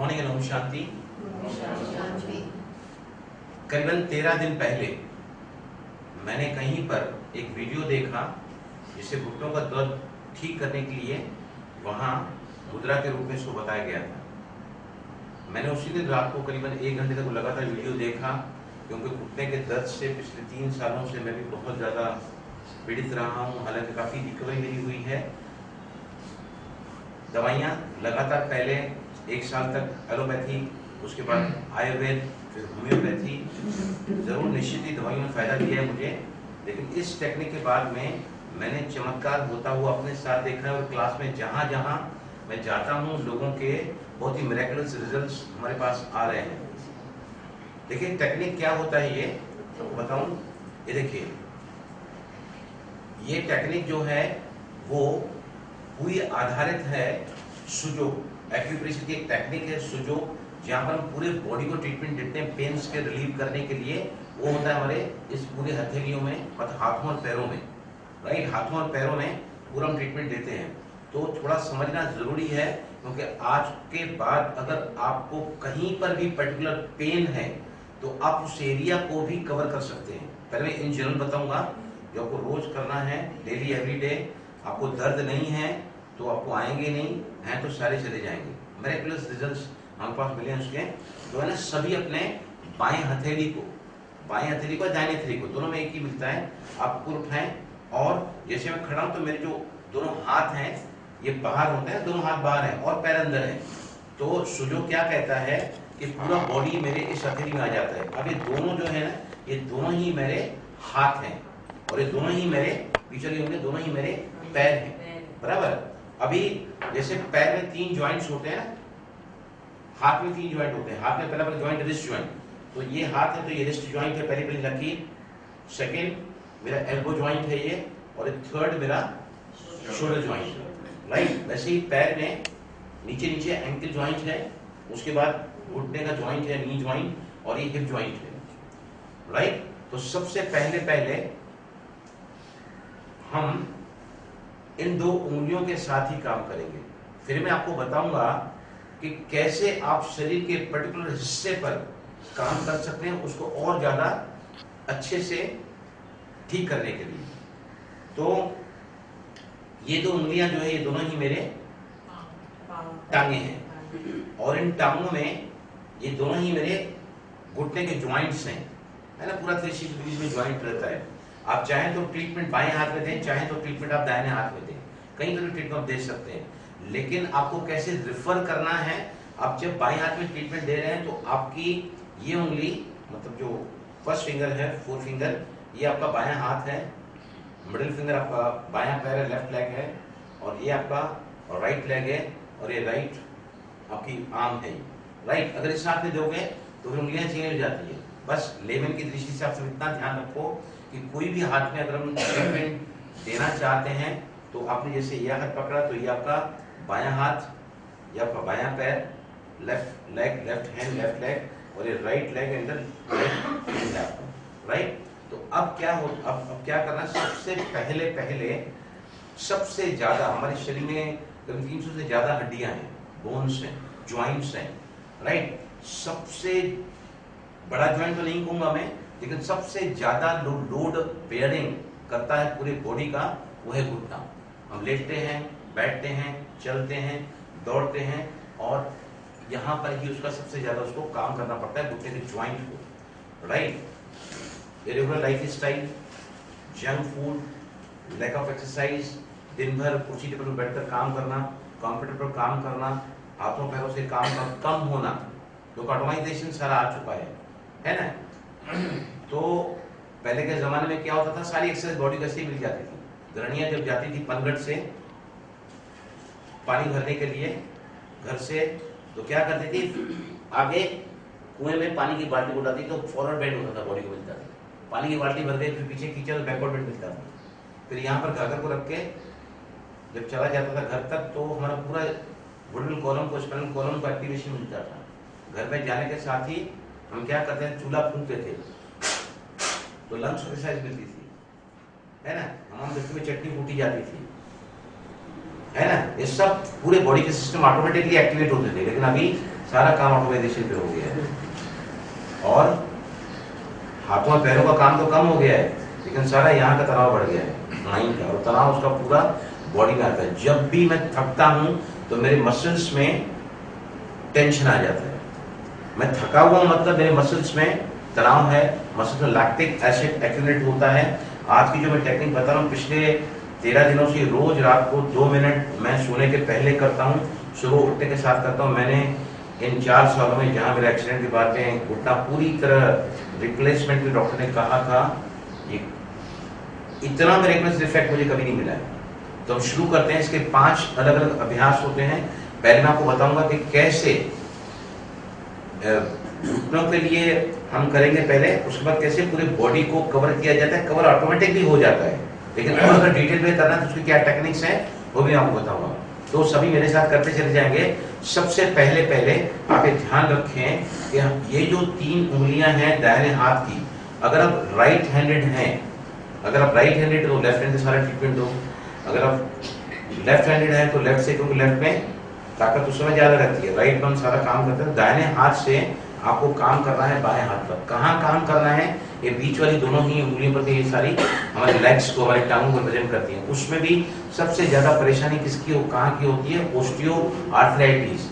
Morning and Om Shanti. करीबन 13 दिन पहले मैंने कहीं पर एक वीडियो देखा जिसे घुटनों का दर्द ठीक करने के लिए वहाँ मुद्रा के रूप में इसको बताया गया था। मैंने उसी दिन रात को करीबन 1 घंटे तक लगातार वीडियो देखा, क्योंकि घुटने के दर्द से पिछले 3 सालों से मैं भी बहुत ज़्यादा पीड़ित रहा हूँ। हालांकि काफ़ी रिकवरी मेरी हुई है। दवाइयाँ लगातार पहले 1 साल तक एलोपैथी, उसके बाद आयुर्वेद, फिर होम्योपैथी, ज़रूर निश्चित ही दवाइयों ने फ़ायदा दिया है मुझे। लेकिन इस टेक्निक के बाद में मैंने चमत्कार होता हुआ अपने साथ देखा है, और क्लास में जहाँ जहाँ मैं जाता हूँ लोगों के बहुत ही मिरेकलस रिजल्ट्स हमारे पास आ रहे हैं। देखिए टेक्निक क्या होता है ये तो बताऊँ। ये देखिए, ये टेक्निक जो है वो पूरी आधारित है सुजो एक्यूप्रेशर की एक टेक्निक है सुजो, जहाँ पर हम पूरे बॉडी को ट्रीटमेंट देते हैं पेन्स के रिलीव करने के लिए। वो होता है हमारे इस पूरे हथेलियों में, मतलब हाथों और पैरों में, राइट, हाथों और पैरों में पूरा हम ट्रीटमेंट देते हैं। तो थोड़ा समझना जरूरी है, क्योंकि आज के बाद अगर आपको कहीं पर भी पर्टिकुलर पेन है तो आप उस एरिया को भी कवर कर सकते हैं। पहले मैं इन जनरल बताऊंगा जो आपको रोज करना है, डेली एवरी डे। आपको दर्द नहीं है तो आपको आएंगे नहीं, हैं तो सारे चले जाएंगे। मिरेकलस रिजल्ट्स हमारे पास मिले हैं उसके। तो है ना, सभी अपने बाएं हथेली को दाहिने हथेली को, दोनों में एक ही मिलता है। आपको उठाएं और जैसे मैं खड़ा हूं तो मेरे जो दोनों हाथ हैं ये बाहर होते हैं, दोनों हाथ बाहर हैं और पैर अंदर हैं। तो सुजो क्या कहता है कि पूरा बॉडी मेरे इस हथेली में आ जाता है। अब ये दोनों जो है ना, ये दोनों ही मेरे हाथ हैं और ये दोनों ही मेरे पीछे होंगे, दोनों ही मेरे पैर हैं, बराबर। अभी जैसे पैर में 3 जॉइंट्स होते हैं, हाथ में 3 जॉइंट होते हैं। हाथ में पहला जॉइंट रिस्ट जॉइंट, तो ये हाथ है तो ये रिस्ट जॉइंट है, पहली पहली लकीर। सेकंड मेरा एल्बो जॉइंट है ये, और थर्ड मेरा शोल्डर जॉइंट, राइट। वैसे ही पैर में नीचे नीचे एंकल जॉइंट है, उसके बाद घुटने का जॉइंट है नी जॉइंट, और ये हिप जॉइंट है, राइट। तो सबसे पहले हम इन 2 उंगलियों के साथ ही काम करेंगे। फिर मैं आपको बताऊंगा कि कैसे आप शरीर के पर्टिकुलर हिस्से पर काम कर सकते हैं उसको और ज्यादा अच्छे से ठीक करने के लिए। तो ये 2 उंगलियां जो है ये दोनों ही मेरे टांगे हैं, और इन टांगों में ये दोनों ही मेरे घुटने के ज्वाइंट्स हैं, है ना। पूरा 360 डिग्री में ज्वाइंट रहता है। आप चाहें तो ट्रीटमेंट बाएं हाथ में दें, चाहें तो ट्रीटमेंट आप दाहिने हाथ में दें, कहीं पर भी ट्रीटमेंट आप दे सकते हैं। लेकिन आपको कैसे रिफर करना है, आप जब बाएं हाथ में ट्रीटमेंट दे रहे हैं तो आपकी ये उंगली, मतलब जो फर्स्ट फिंगर है, 4 फिंगर, ये आपका बायां हाथ है, मिडिल फिंगर आपका बायां पैर है, लेफ्ट लेग है, और ये आपका राइट लेग है, और ये राइट आपकी आर्म है, राइट। अगर इस हाथ में दोगे तो फिर उंगलियां चेंज हो जाती है। बस लेमन की दृष्टि से आप सब इतना ध्यान रखो कि कोई भी हाथ में अगर हम ट्रीटमेंट देना चाहते हैं तो आपने जैसे ये हाथ पकड़ा तो ये आपका बायां हाथ, ये आपका बायां पैर, left leg, left hand, left leg, और ये राइट लेग अंदर राइट आपका, राइट। तो अब क्या हो, अब क्या करना, सबसे पहले सबसे ज्यादा हमारे शरीर में करीब 300 से ज्यादा हड्डियां हैं, बोन्स हैं, ज्वाइंट्स हैं, राइट। सबसे बड़ा ज्वाइंट तो नहीं कहूंगा मैं, लेकिन सबसे ज्यादा लोड बेयरिंग करता है पूरे बॉडी का, वो है घुटना। हम लेटते हैं, बैठते हैं, चलते हैं, दौड़ते हैं, और यहाँ पर ही उसका सबसे ज्यादा उसको काम करना पड़ता है, घुटने के ज्वाइंट को, right. Irregular lifestyle, junk food, lack of exercise, दिन भर कुर्सी टेबल पर बैठकर काम करना, कंप्यूटर पर काम करना, हाथों पैरों से काम कम होना, तो ऑटोमाइजेशन सारा आ चुका है ना। तो पहले के जमाने में क्या होता था, सारी एक्सरसाइज बॉडी को ऐसे ही मिल जाती थी। गृहणियां जब जाती थी पनघट से पानी भरने के लिए घर से, तो क्या करती थी, आगे कुएं में पानी की बाल्टी उठाती तो फॉरवर्ड बेंड होता था, बॉडी को मिलता था। पानी की बाल्टी भर गई, फिर पीछे खींचा तो बैकवर्ड बेंड मिलता था। फिर यहाँ पर घाघर को रख के जब चला जाता था घर तक, तो हमारा पूरा वुडल कॉलम को, स्पाइनल कॉलम को एक्टिवेशन मिलता था। घर में जाने के साथ ही हम क्या करते हैं, चूल्हा फूंकते थे तो लंग्स एक्सरसाइज मिलती थी, है ना। हमाम दस्ती में चटनी फूटी जाती थी, है ना। ये सब पूरे बॉडी के सिस्टम ऑटोमेटिकली एक्टिवेट होते थे। लेकिन अभी सारा काम ऑटोमाइजेशन पे हो गया है और हाथों और पैरों का काम तो कम हो गया है, लेकिन सारा यहाँ का तनाव बढ़ गया है, माइंड का, और तनाव उसका पूरा बॉडी में आता है। जब भी मैं थकता हूँ तो मेरे मसल्स में टेंशन आ जाता है। मैं थका हुआ मतलब मेरे मसल्स में तनाव है, मसल्स में लैक्टिक एसिड एक्यूमुलेट होता है। आज की जो मैं टेक्निक बता रहा हूँ पिछले 13 दिनों से रोज रात को 2 मिनट मैं सोने के पहले करता हूँ, सुबह उठने के साथ करता हूँ। मैंने इन 4 सालों में जहाँ मेरे एक्सीडेंट के बाद में घुटना पूरी तरह रिप्लेसमेंट में डॉक्टर ने कहा था, ये इतना मेरेकल्स इफेक्ट मुझे कभी नहीं मिला है। तो हम शुरू करते हैं। इसके 5 अलग अलग अभ्यास होते हैं। पहले मैं आपको बताऊंगा कि कैसे घुटनों के लिए हम करेंगे पहले, उसके बाद कैसे पूरे बॉडी को कवर किया जाता है। कवर ऑटोमेटिक भी हो जाता है, लेकिन अगर डिटेल में करना है तो उसकी क्या टेक्निक्स हैं वो भी आपको बताऊंगा। तो सभी मेरे साथ करते चले जाएंगे। सबसे पहले आप ये ध्यान रखें कि ये जो 3 उंगलियां हैं दाहिने हाथ की, अगर आप राइट हैंडेड हैं, अगर आप राइट हैंडेड तो लेफ्ट हैंड से सारा ट्रीटमेंट दो, अगर आप लेफ्ट हैंडेड है तो लेफ्ट से, क्योंकि लेफ्ट में ताकत उस समय ज्यादा रहती है, राइट में सारा काम करते हैं। दाहिने हाथ से आपको काम करना है बाएं हाथ पर। कहाँ काम करना है? ये बीच वाली दोनों ही उंगलियों पर, ये सारी हमारे लेग्स को, हमारी टांगों को रिप्रेजेंट करती हैं। उसमें भी सबसे ज्यादा परेशानी किसकी कहाँ की होती है? ऑस्टियोआर्थराइटिस।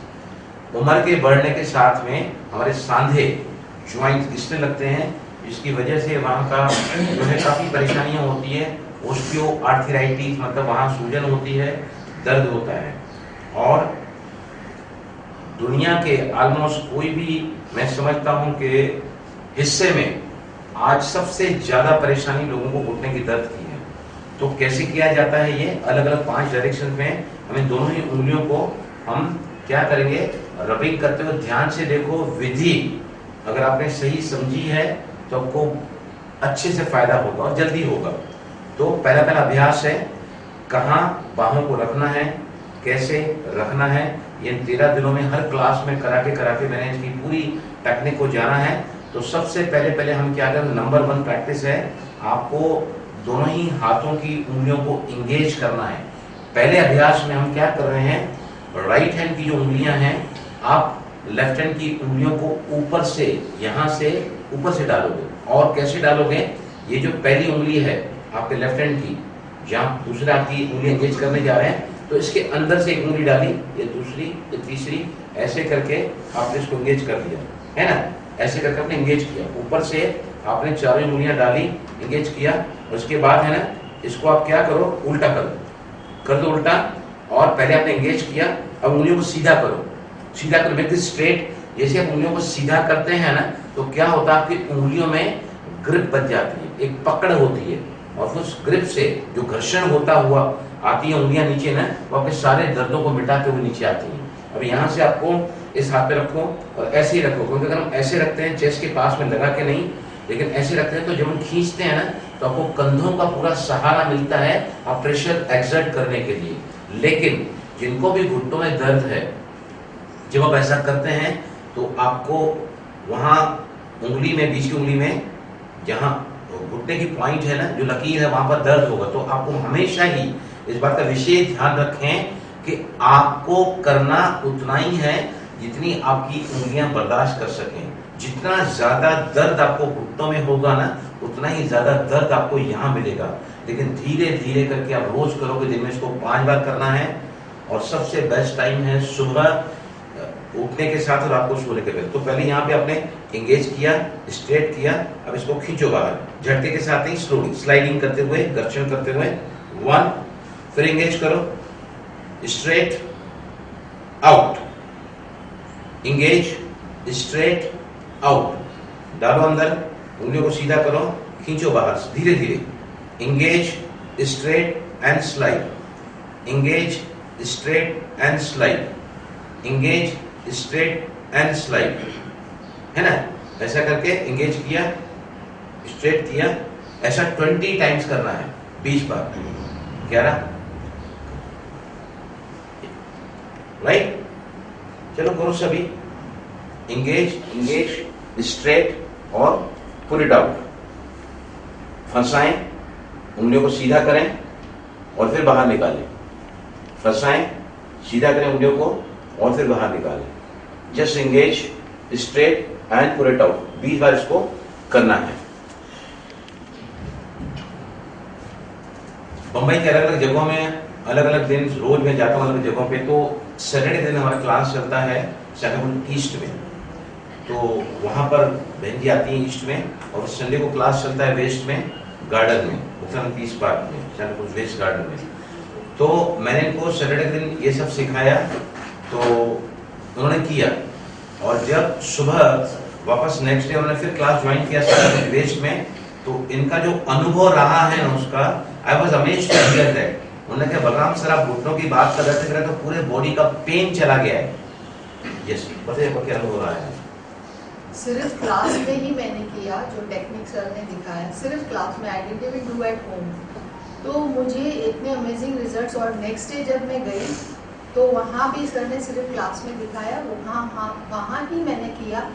उम्र के बढ़ने के साथ में हमारे सांधे ज्वाइंट घिसने लगते हैं, जिसकी वजह से वहाँ का जो है काफी परेशानियां होती है। ऑस्टियोआर्थराइटिस मतलब वहाँ सूजन होती है, दर्द होता है। और दुनिया के ऑलमोस्ट कोई भी, मैं समझता हूं कि हिस्से में आज सबसे ज्यादा परेशानी लोगों को घुटने की दर्द की है। तो कैसे किया जाता है? ये अलग अलग 5 डायरेक्शन में हमें दोनों ही उंगलियों को हम क्या करेंगे? रबिंग करते हुए ध्यान से देखो। विधि अगर आपने सही समझी है तो आपको अच्छे से फायदा होगा और जल्दी होगा। तो पहला अभ्यास है, कहाँ बाहों को रखना है, कैसे रखना है। ये 13 दिनों में हर क्लास में करा के मैंने इसकी पूरी टेक्निक को जाना है। तो सबसे पहले हम क्या करें? नंबर 1 प्रैक्टिस है, आपको दोनों ही हाथों की उंगलियों को इंगेज करना है। पहले अभ्यास में हम क्या कर रहे हैं? राइट हैंड की जो उंगलियां हैं, आप लेफ्ट हैंड की उंगलियों को ऊपर से, यहाँ से ऊपर से डालोगे। और कैसे डालोगे? ये जो पहली उंगली है आपके लेफ्ट हैंड की, जहाँ दूसरे हाथ की उंगली एंगेज करने जा रहे हैं, तो इसके अंदर से एक उंगली डाली, ये दूसरी, ये तीसरी, ऐसे करके आपने इसको एंगेज कर दिया है ना। ऐसे करके आपने एंगेज किया, ऊपर से आपने 4 उंगलियां डाली, एंगेज किया। उसके बाद है ना, इसको आप क्या करो? उल्टा कर दो उल्टा। और पहले आपने एंगेज किया, अब उंगलियों को सीधा करो, मेक दिस स्ट्रेट। जैसे आप उंगलियों को सीधा करते हैं ना, तो क्या होता है? आपकी उंगलियों में ग्रिप बच जाती है, एक पकड़ होती है, और उस ग्रिप से जो घर्षण होता हुआ आती है उंगलियां नीचे ना, वो आपके सारे दर्दों को मिटा के वो नीचे आती हैं। अब यहाँ से आपको इस हाथ पे रखो और ऐसे ही रखो, क्योंकि अगर हम ऐसे रखते हैं चेस्ट के पास में लगा के नहीं, लेकिन ऐसे रखते हैं, तो जब हम खींचते हैं ना, तो आपको कंधों का पूरा सहारा मिलता है आप प्रेशर एक्सर्ट करने के लिए। लेकिन जिनको भी घुटनों में दर्द है, जब आप ऐसा करते हैं तो आपको वहाँ उंगली में, बीच की उंगली में, जहाँ घुटने की पॉइंट है ना, जो लकीर है, वहां पर दर्द होगा। तो आपको हमेशा ही इस बात का विशेष ध्यान रखें कि आपको करना उतना ही है जितनी आपकी उंगलियां बर्दाश्त कर सकें। जितना ज्यादा दर्द आपको घुटनों में होगा ना, उतना ही ज्यादा दर्द आपको यहाँ मिलेगा। लेकिन धीरे धीरे करके आप रोज करोगे, दिन में इसको 5 बार करना है। और सबसे बेस्ट टाइम है सुबह उठने के साथ और रात को सोने के पहले। तो पहले यहाँ पे आपने एंगेज किया, स्ट्रेट किया, अब इसको खींचो बाहर, झटके के साथ ही स्लोली स्लाइडिंग करते हुए, घर्षण करते हुए। 1, फिर एंगेज करो, straight out, engage, straight out, डालो अंदर, उंगलियों को सीधा करो, खींचो बाहर धीरे धीरे, engage, straight and slide, engage, straight and slide, engage, straight and slide, है ना। ऐसा करके एंगेज किया, स्ट्रेट किया, ऐसा 20 टाइम्स करना है, 20 बार, 11, राइट। चलो करो सभी, एंगेज, एंगेज, स्ट्रेट और पुल इट आउट। फंसाएं, उंगलियों को सीधा करें और फिर बाहर निकालें। फंसाएं, सीधा करें उंगलियों को और फिर बाहर निकालें। Just engage, straight and put it out. 20 बार इसको करना है। बंबई के अलग अलग जगहों में अलग अलग दिन रोज मैं जाता हूँ अलग जगहों पे। तो सैटरडे दिन हमारा क्लास चलता है सैटरडे ईस्ट में, तो वहाँ पर बहन जी आती हैं ईस्ट में, और संडे को क्लास चलता है वेस्ट में, गार्डन में, उत्तराखंड पीस पार्क में, सैटरडे वेस्ट गार्डन में। तो मैंने इनको सैटरडे के दिन ये सब सिखाया, तो उन्होंने किया, और जब सुबह वापस नेक्स्ट डे उन्होंने फिर क्लास ज्वाइन किया सैटरडे वेस्ट में, तो इनका जो अनुभव रहा है ना उसका, I was amazed to hear that. उन्होंने कहा बलराम सर आप घुटनों की बात कर रहे थे तो पूरे बॉडी का पेन चला गया है। यस, बताइए आपको क्या अनुभव रहा है? सिर्फ क्लास में ही मैंने किया जो टेक्निक सर ने दिखाया, सिर्फ क्लास में, I didn't even do at home. तो मुझे इतने अमेजिंग रिजल्ट्स, और नेक्स्ट डे जब मैं गई तो वहाँ भी सर ने सिर्फ क्लास में दिखाया, वहाँ ही मैंने किया,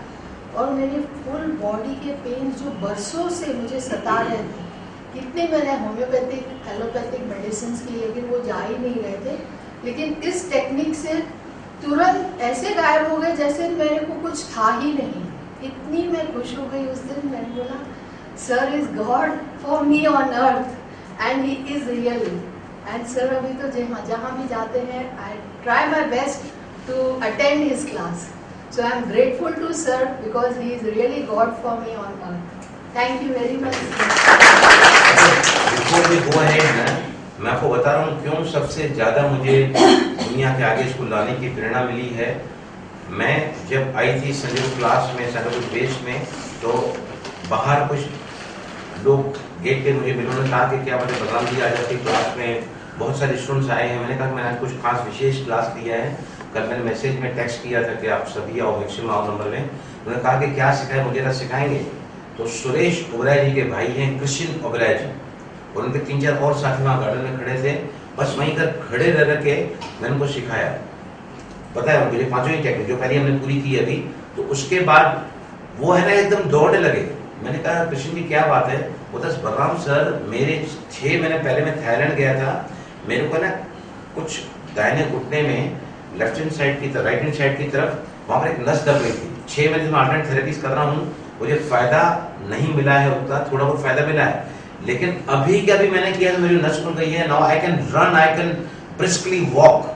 और मेरे फुल बॉडी के पेन जो बरसों से मुझे सता रहे थे, कितने मैंने होम्योपैथिक एलोपैथिक मेडिसिन की, लेकिन वो जा ही नहीं रहे थे, लेकिन इस टेक्निक से तुरंत ऐसे गायब हो गए जैसे मेरे को कुछ था ही नहीं। इतनी मैं खुश हो गई उस दिन, मैंने बोला sir is god for me on earth and he is really. And sir अभी तो जहाँ भी जाते हैं I try my best to attend his class, so I am grateful to sir because he is really god for me on earth. Thank you very much. मैं आपको बता रहा हूँ क्यों सबसे ज्यादा मुझे दुनिया के आगे इसको लाने की प्रेरणा मिली है। मैं जब आई थी संडे को क्लास में सैटरडे वेस्ट में, तो बाहर कुछ लोग गेट पे मुझे मिले, उन्होंने कहा कि क्या मुझे बलराम जी आज आपकी क्लास में बहुत सारे स्टूडेंट्स आए हैं। मैंने कहा कि मैंने आज कुछ खास विशेष क्लास लिया है। कल मैंने मैसेज में टेक्स्ट किया था कि आप सभी आओ, मैक्सिमम आओ नंबर में। उन्होंने कहा कि क्या सिखाए, मुझे ना सिखाएंगे। तो सुरेश ओबराय जी के भाई हैं कृष्ण ओबराय जी, और उनके 3-4 और साथी वहाँ गार्डन में खड़े थे, बस वहीं कर खड़े रह के मैंने उनको सिखाया, बताया मुझे 5 ही टेक्निक जो पहले हमने पूरी की अभी। तो उसके बाद वो है ना एकदम दौड़ने लगे। मैंने कहा कृष्ण जी क्या बात है? वो दस बलराम सर मेरे 6 महीने पहले मैं थाईलैंड गया था, मेरे को ना कुछ दाहिने घुटने में लेफ्ट हैंड साइड की तरफ, राइट हैंड साइड की तरफ वहाँ पर एक नस दब गई थी। 6 महीने से मैं अल्टरनेट थेरेपीज कर रहा हूँ, मुझे फायदा नहीं मिला है उतना, थोड़ा बहुत फायदा मिला है, लेकिन अभी क्या भी मैंने किया तो मेरी नस खुल गई है। Now I can run, I can briskly walk.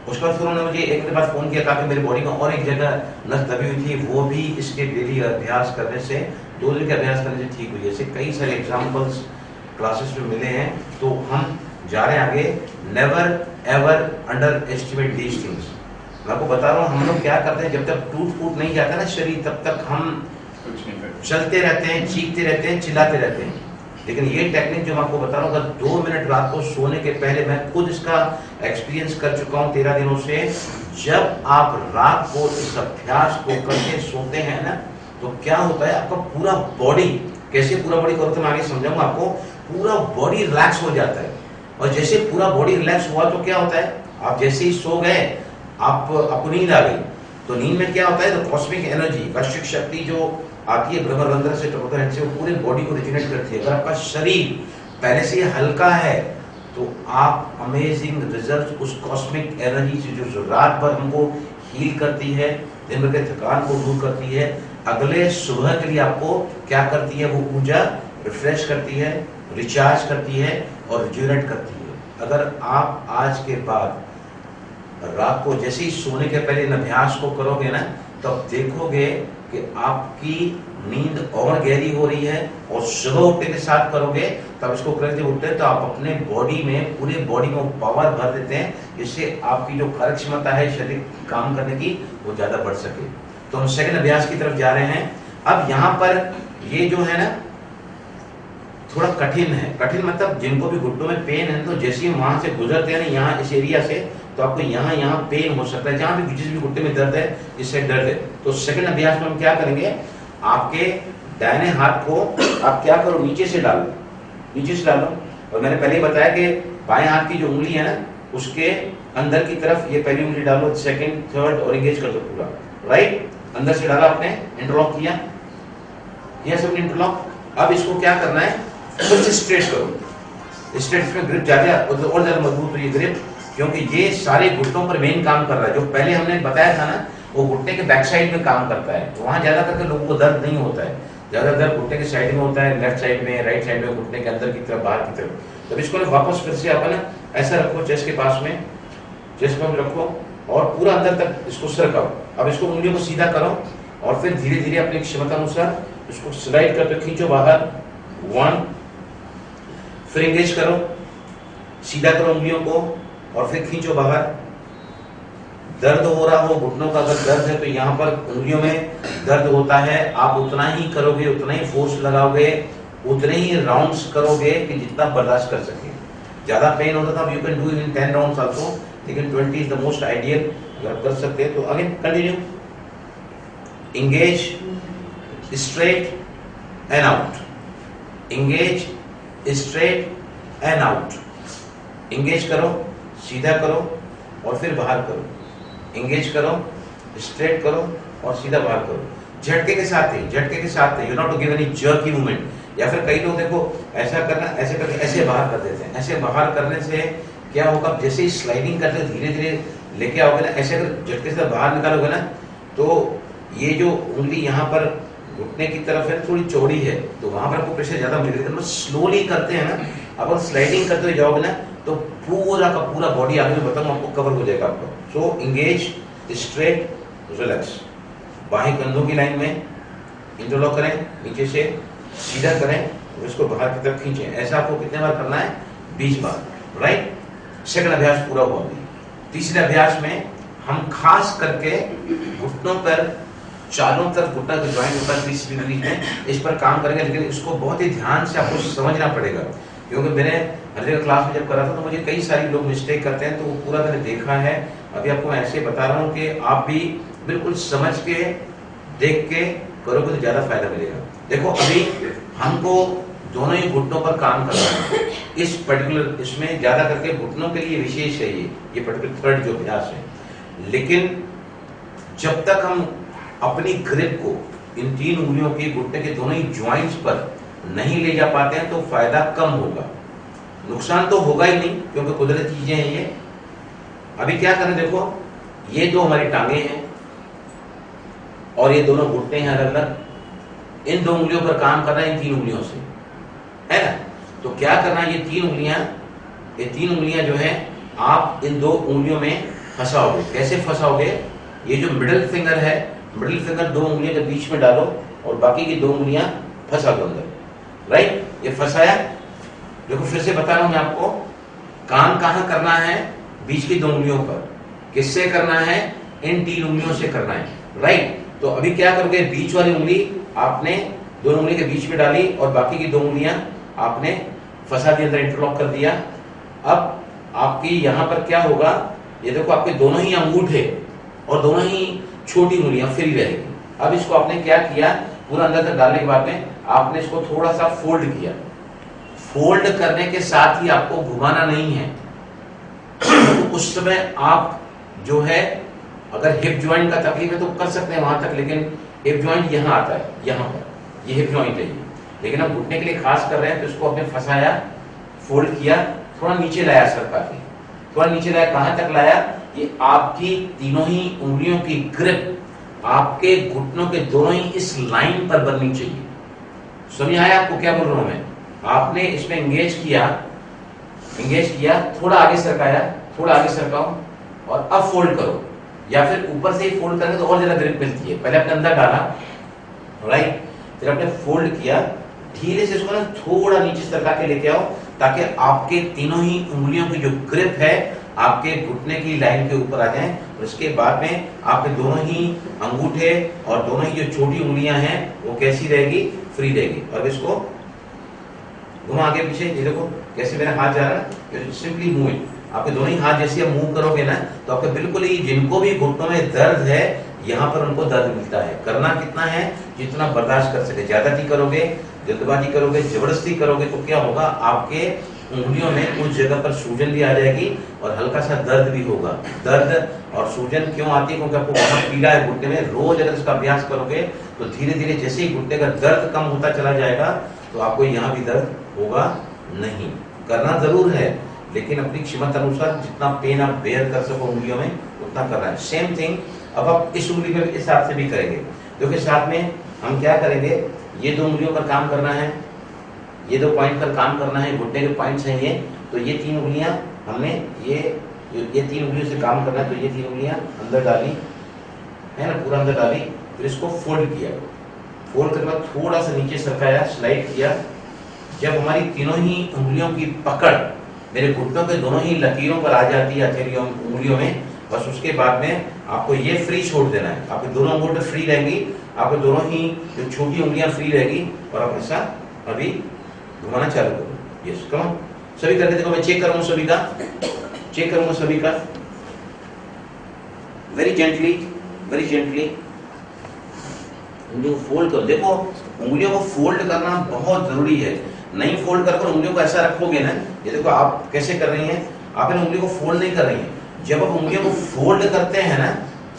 उसके बाद फिर उन्होंने मुझे एक दिन बाद फोन किया, कहा कि मेरी बॉडी में और एक जगह नस दबी हुई थी, वो भी इसके डेली अभ्यास करने से, 2 दिन के अभ्यास करने से ठीक हुई है। ऐसे कई सारे एग्जाम्पल्स क्लासेस में मिले हैं। तो हम जा रहे हैं आगे। Never ever under estimate these things. मैं आपको बता रहा हूँ, हम लोग क्या करते हैं, जब तक टूट फूट नहीं जाता ना शरीर, तब तक हम चलते रहते हैं, चीखते रहते हैं, चिल्लाते रहते हैं। लेकिन ये टेक्निक जो मैं आपको बता रहा हूँ, अगर 2 मिनट रात को सोने के पहले, मैं खुद इसका एक्सपीरियंस कर चुका हूँ 13 दिनों से, जब आप रात को इस अभ्यास को करके सोते हैं ना, तो क्या होता है आपका पूरा बॉडी, कैसे पूरा बॉडी करो तो मैं आगे समझाऊंगा आपको, पूरा बॉडी रिलैक्स हो जाता है। और जैसे पूरा बॉडी रिलैक्स हुआ तो क्या होता है, आप जैसे ही सो गए, आपको नींद आ गई, तो नींद में क्या होता है, तो कॉस्मिक एनर्जी, वैश्विक शक्ति जो आती है ब्रह्मरंध्र से, टोटल से, वो पूरे बॉडी को रिजनरेट करती है। अगर आपका शरीर पहले से हल्का है तो आप अमेजिंग रिजल्ट उस कॉस्मिक एनर्जी से, जो रात भर हमको हील करती है, दिन भर के थकान को दूर करती है, अगले सुबह के लिए आपको क्या करती है, वो ऊर्जा रिफ्रेश करती है, रिचार्ज करती है और रिज्यूनेट करती है। अगर आप आज के बाद रात को जैसे ही सोने के पहले इन अभ्यास को करोगे ना, तो आप देखोगे कि आपकी नींद और गहरी हो रही है, और सुबह उठने के साथ करोगे तब इसको करते उठते हैं तो आप अपने बॉडी में, पूरे बॉडी में पावर भर देते हैं, जिससे आपकी जो कार्य क्षमता है शरीर काम करने की, वो ज्यादा बढ़ सके। तो हम सेकंड अभ्यास की तरफ जा रहे हैं। अब यहाँ पर ये जो है ना थोड़ा कठिन है। कठिन मतलब जिनको भी घुटनों में पेन है, तो जैसे ही वहां से गुजरते हैं ना, यहाँ इस एरिया से, तो आपको यहाँ पेन हो सकता है, जहाँ भी जिस भी घुटने में दर्द है, इससे दर्द है। तो सेकंड अभ्यास में हम क्या करेंगे, आपके दाहिने हाथ को आप क्या करो, नीचे से डालो, नीचे से डालो। और मैंने पहले ही बताया कि बाएं हाथ की जो उंगली है ना, उसके अंदर की तरफ ये पहली उंगली डालो, सेकंड, थर्ड और एंगेज कर दो पूरा। राइट, अंदर से डाला आपने, इंटरलॉक किया, सब इंटरलॉक। अब इसको क्या करना है, फिर से स्ट्रेट करो। स्ट्रेट में ग्रिप ज्यादा और ज्यादा मजबूत हुई ग्रिप, क्योंकि ये सारे घुटनों पर मेन काम कर रहा है। जो पहले हमने बताया था ना वो घुटने के बैक साइड में काम करता है, तो वहाँ ज्यादा करके लोगों को दर्द नहीं होता है, ज्यादा दर्द घुटने के साइड में होता है, लेफ्ट साइड में, राइट साइड में, घुटने के अंदर की तरफ, बाहर की तरफ। तो इसको वापस फिर से अपन ऐसा रखो चेस्ट के पास में, चेस्ट पर रखो और पूरा अंदर तक इसको सरकाओ। अब इसको उंगलियों को सीधा करो और फिर धीरे धीरे अपनी क्षमता अनुसार इसको स्लाइड करते खींचो बाहर, 1, फिर एंगेज करो, सीधा करो उंगलियों को और फिर खींचो बाहर। दर्द हो रहा हो घुटनों का, अगर दर्द है तो यहाँ पर उंगलियों में दर्द होता है, आप उतना ही करोगे, उतना ही फोर्स लगाओगे, उतने ही राउंड्स करोगे कि जितना बर्दाश्त कर सके। ज्यादा पेन होता था, you can do in 10 rounds also, लेकिन 20 इज द मोस्ट आइडियल अगर कर सकते हैं तो। Again continue, engage, straight and out, engage, straight and out, engage करो, सीधा करो और फिर बाहर करो, engage करो, straight करो और सीधा बाहर करो, झटके के साथ ही, झटके के साथ ही, you not to give any jerky movement। या फिर कई लोग देखो ऐसा करना, ऐसे करके ऐसे बाहर कर देते हैं, ऐसे बाहर करने से क्या होगा, जैसे ही स्लाइडिंग करते धीरे धीरे लेके आओगे ना, ऐसे अगर झटके से बाहर निकालोगे ना, तो ये जो उंगली यहाँ पर घुटने की तरफ है थोड़ी चौड़ी है, तो वहां पर आपको प्रेशर ज्यादा मिलेगा। स्लोली करते हैं ना, अगर स्लाइडिंग करते हुए जाओगे ना तो पूरा का पूरा बॉडी आगे में बताऊँ आपको कवर हो जाएगा आपको। सो इंगेज, स्ट्रेट, रिलैक्स, बाएं कंधों की लाइन में इंटरलॉक करें, नीचे से सीधा करें और इसको बाहर की तरफ खींचें। ऐसा आपको कितने बार करना है? 20 बार, राइट। सेकंड अभ्यास पूरा हुआ। तीसरे अभ्यास में हम खास करके घुटनों पर चारों तरफ घुटना का ज्वाइंट होता है 30 डिग्री में, इस पर काम करेंगे, लेकिन इसको बहुत ही ध्यान से आपको समझना पड़ेगा, क्योंकि मैंने हर जगह क्लास में जब करा था तो मुझे कई सारे लोग मिस्टेक करते हैं, तो वो पूरा मैंने देखा है। अभी आपको मैं ऐसे बता रहा हूँ कि आप भी बिल्कुल समझ के देख के करोगे तो ज्यादा फायदा मिलेगा। देखो अभी हमको दोनों ही घुटनों पर काम करना है, इस पर्टिकुलर इसमें ज्यादा करके घुटनों के लिए विशेष है ये पर्टिकुलर थर्ड जो अभ्यास है। लेकिन जब तक हम अपनी ग्रिप को इन 3 उंगलियों के घुटने के दोनों ही ज्वाइंट्स पर नहीं ले जा पाते हैं तो फायदा कम होगा, नुकसान तो होगा ही नहीं, क्योंकि कुदरती चीजें हैं ये। अभी क्या करें, देखो ये 2 हमारी टांगे हैं और ये दोनों घुटने हैं अलग अलग, इन 2 उंगलियों पर काम करना है, इन 3 उंगलियों से, है ना। तो क्या करना है, ये 3 उंगलियां जो है आप इन 2 उंगलियों में फंसाओगे। कैसे फंसाओगे? ये जो मिडिल फिंगर है, मिडिल फिंगर 2 उंगलियों के बीच में डालो और बाकी की 2 उंगलियां फंसा दो अंदर, राइट। ये फंसाया। देखो फिर से बता रहा हूं मैं आपको, काम कहां करना है? बीच की 2 उंगलियों पर। किससे करना है? इन 3 उंगलियों से करना है, राइट। तो अभी क्या करोगे, बीच वाली उंगली आपने 2 उंगली के बीच में डाली और बाकी की 2 उंगलियां आपने फंसा दी, अंदर इंटरलॉक कर दिया। अब आपकी यहां पर क्या होगा, ये देखो आपके दोनों ही अंगूठे और दोनों ही छोटी उंगलियां फ्री रहेगी। अब इसको आपने क्या किया, पूरा अंदर तक डालने के बाद में आपने इसको थोड़ा सा फोल्ड किया। फोल्ड करने के साथ ही आपको घुमाना नहीं है, तो उस समय आप जो है अगर हिप ज्वाइंट का तकलीफ है तो कर सकते हैं वहां तक, लेकिन हिप ज्वाइंट यहाँ आता है, यहाँ पर ये हिप ज्वाइंट है ये। लेकिन हम घुटने के लिए खास कर रहे हैं, तो इसको आपने फंसाया, फोल्ड किया, थोड़ा नीचे लाया सरका के, थोड़ा नीचे लाया, कहां तक लाया? ये आपकी तीनों ही उंगलियों की ग्रिप आपके घुटनों के दोनों ही इस लाइन पर बननी चाहिए। समझ आया आपको क्या बोल रहा हूं मैं? आपने इसमें एंगेज किया, थोड़ा आगे सरकाया, थोड़ा आगे सरकाओ और अब फोल्ड करो, या फिर ऊपर से ही फोल्ड करेंगे तो और ज्यादा ग्रिप मिलती है। पहले अपने अंदर डाला, राइट, फिर आपने फोल्ड किया, धीरे से इसको ना थोड़ा नीचे सरका के लेके आओ, ताकि आपके तीनों ही उंगलियों की जो ग्रिप है आपके घुटने की लाइन के ऊपर आ जाए। और इसके बाद में आपके दोनों ही अंगूठे और दोनों ही जो छोटी उंगलियां हैं वो कैसी रहेगी? फ्री रहेगी। और इसको घुमा आगे पीछे, ये देखो कैसे मेरा हाथ जा रहा है, सिंपली मूव इट। आपके दोनों ही हाथ जैसे आप मूव करोगे ना, तो आपके बिल्कुल ही जिनको भी घुटनों में दर्द है यहाँ पर उनको दर्द मिलता है। करना कितना है? जितना बर्दाश्त कर सके। ज्यादा करोगे, जल्दबाजी करोगे, जबरदस्ती करोगे तो क्या होगा, आपके उंगलियों में उस जगह पर सूजन भी आ जाएगी और हल्का सा दर्द भी होगा। दर्द और सूजन क्यों आती है? क्योंकि आपको बहुत पीड़ा है घुटने में। रोज अगर इसका अभ्यास करोगे तो धीरे धीरे जैसे ही घुटने का दर्द कम होता चला जाएगा तो आपको यहाँ भी दर्द होगा नहीं। करना जरूर है, लेकिन अपनी क्षमता अनुसार जितना पेन आप बेयर कर सको उंगलियों में उतना करना है। सेम थिंग अब आप इस उंगली पे इस हिसाब से भी करेंगे, क्योंकि साथ में हम क्या करेंगे, ये 2 उंगलियों पर काम करना है, ये 2 पॉइंट पर काम करना है, घुटने के पॉइंट्स हैं ये, तो ये 3 उंगलियां हमने ये 3 उंगलियों से काम करना है, तो ये 3 उंगलियां अंदर डाली है ना, पूरा अंदर डाली, फिर इसको फोल्ड किया, फोल्ड करने के बाद थोड़ा सा नीचे सरकाया, स्लाइड किया। जब हमारी तीनों ही उंगलियों की पकड़ मेरे घुटनों के दोनों ही लकीरों पर आ जाती है, हथेलियों उंगलियों में, बस उसके बाद में आपको ये फ्री छोड़ देना है, आपके दोनों अंगूठे फ्री रहेंगी, आपके दोनों ही जो छोटी उंगलियां फ्री रहेगी, और आप ऐसा अभी घुमाना चालू करो। यस, कम सभी करके देखो, मैं चेक करूंगा सभी का, चेक करूंगा सभी का, वेरी जेंटली, वेरी जेंटली उंगलियों को फोल्ड करो। देखो उंगलियों को फोल्ड करना बहुत जरूरी है, नहीं फोल्ड कर उंगलियों को ऐसा रखोगे ना, ये देखो आप कैसे कर रही हैं, आप इन उंगलियों को फोल्ड नहीं कर रही हैं। जब आप उंगलियों को फोल्ड करते हैं ना,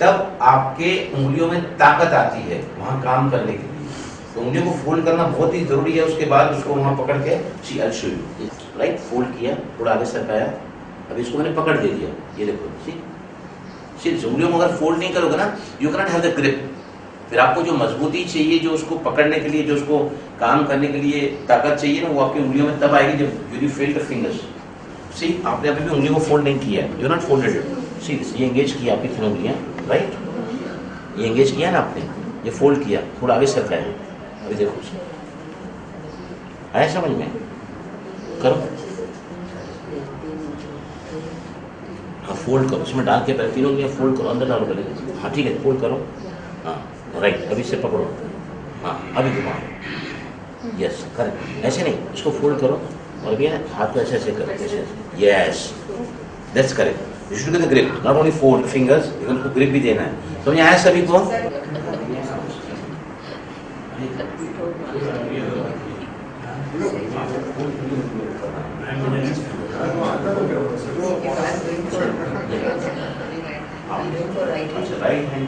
तब आपके उंगलियों में ताकत आती है वहां काम करने के लिए, तो उंगलियों को फोल्ड करना बहुत ही जरूरी है। उसके बाद उसको वहां पकड़ के see I show you, right, fold किया, थोड़ा आगे सरकाया, अभी इसको मैंने पकड़ दे दिया, ये देखो सी उंगलियों को अगर फोल्ड नहीं करोगे ना, you can not have the grip, फिर आपको जो मजबूती चाहिए, जो उसको पकड़ने के लिए, जो उसको काम करने के लिए ताकत चाहिए ना, वो आपकी उंगलियों में तब आएगी जब यू फील द फिंगर्स। सी आपने अभी भी उंगलियों को फोल्ड नहीं किया है, यू नॉट फोल्डेड इट, सी ये एंगेज किया आपकी 3 उंगलियां, राइट, ये एंगेज किया ना आपने, ये फोल्ड किया, थोड़ा आगे सरकाया, अभी देखो आया समझ में, करो, हाँ फोल्ड करो, उसमें डाल के पहले 3 उंगलियां फोल्ड करो, अंदर डालो पहले, हाँ ठीक है, फोल्ड करो, हाँ राइट, अभी से पकड़ो, हाँ अभी घुमाओ, यस करेक्ट, ऐसे नहीं, इसको फोल्ड करो, और अभी हाथ को ऐसे ऐसे करो, ऐसे, yes that's correct, you should get the grip, not only fold fingers, लेकिन उसको ग्रिप भी देना है। समझ आया सभी को? राइट हैंड,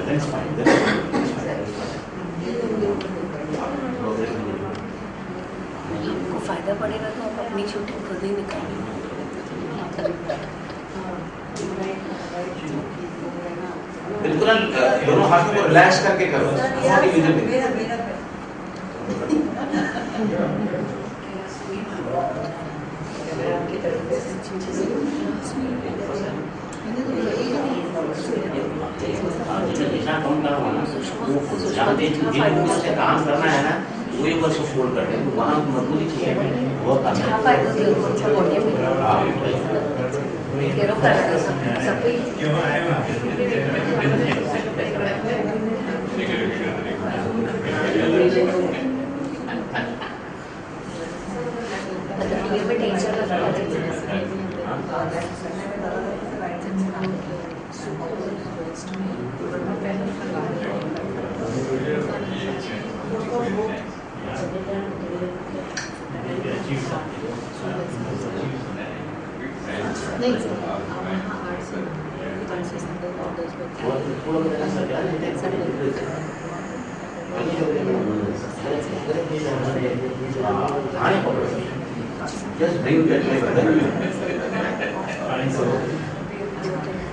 दैट्स फाइन, फायदा पड़ेगा तो आप अपनी शूटिंग खुद ही निकालेंगे। बिल्कुल दोनों हाथों को रिलैक्स करके करो, काम करना है ना, वही बस फोल्ड करते हैं, वहाँ मजबूती चाहिए, बहुत नहीं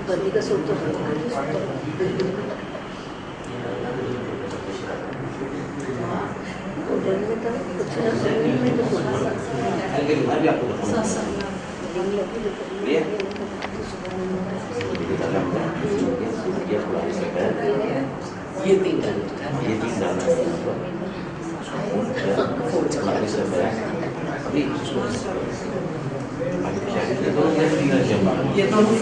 बंदी का सूट तो ये 3 डालना है, अभी ये दोनों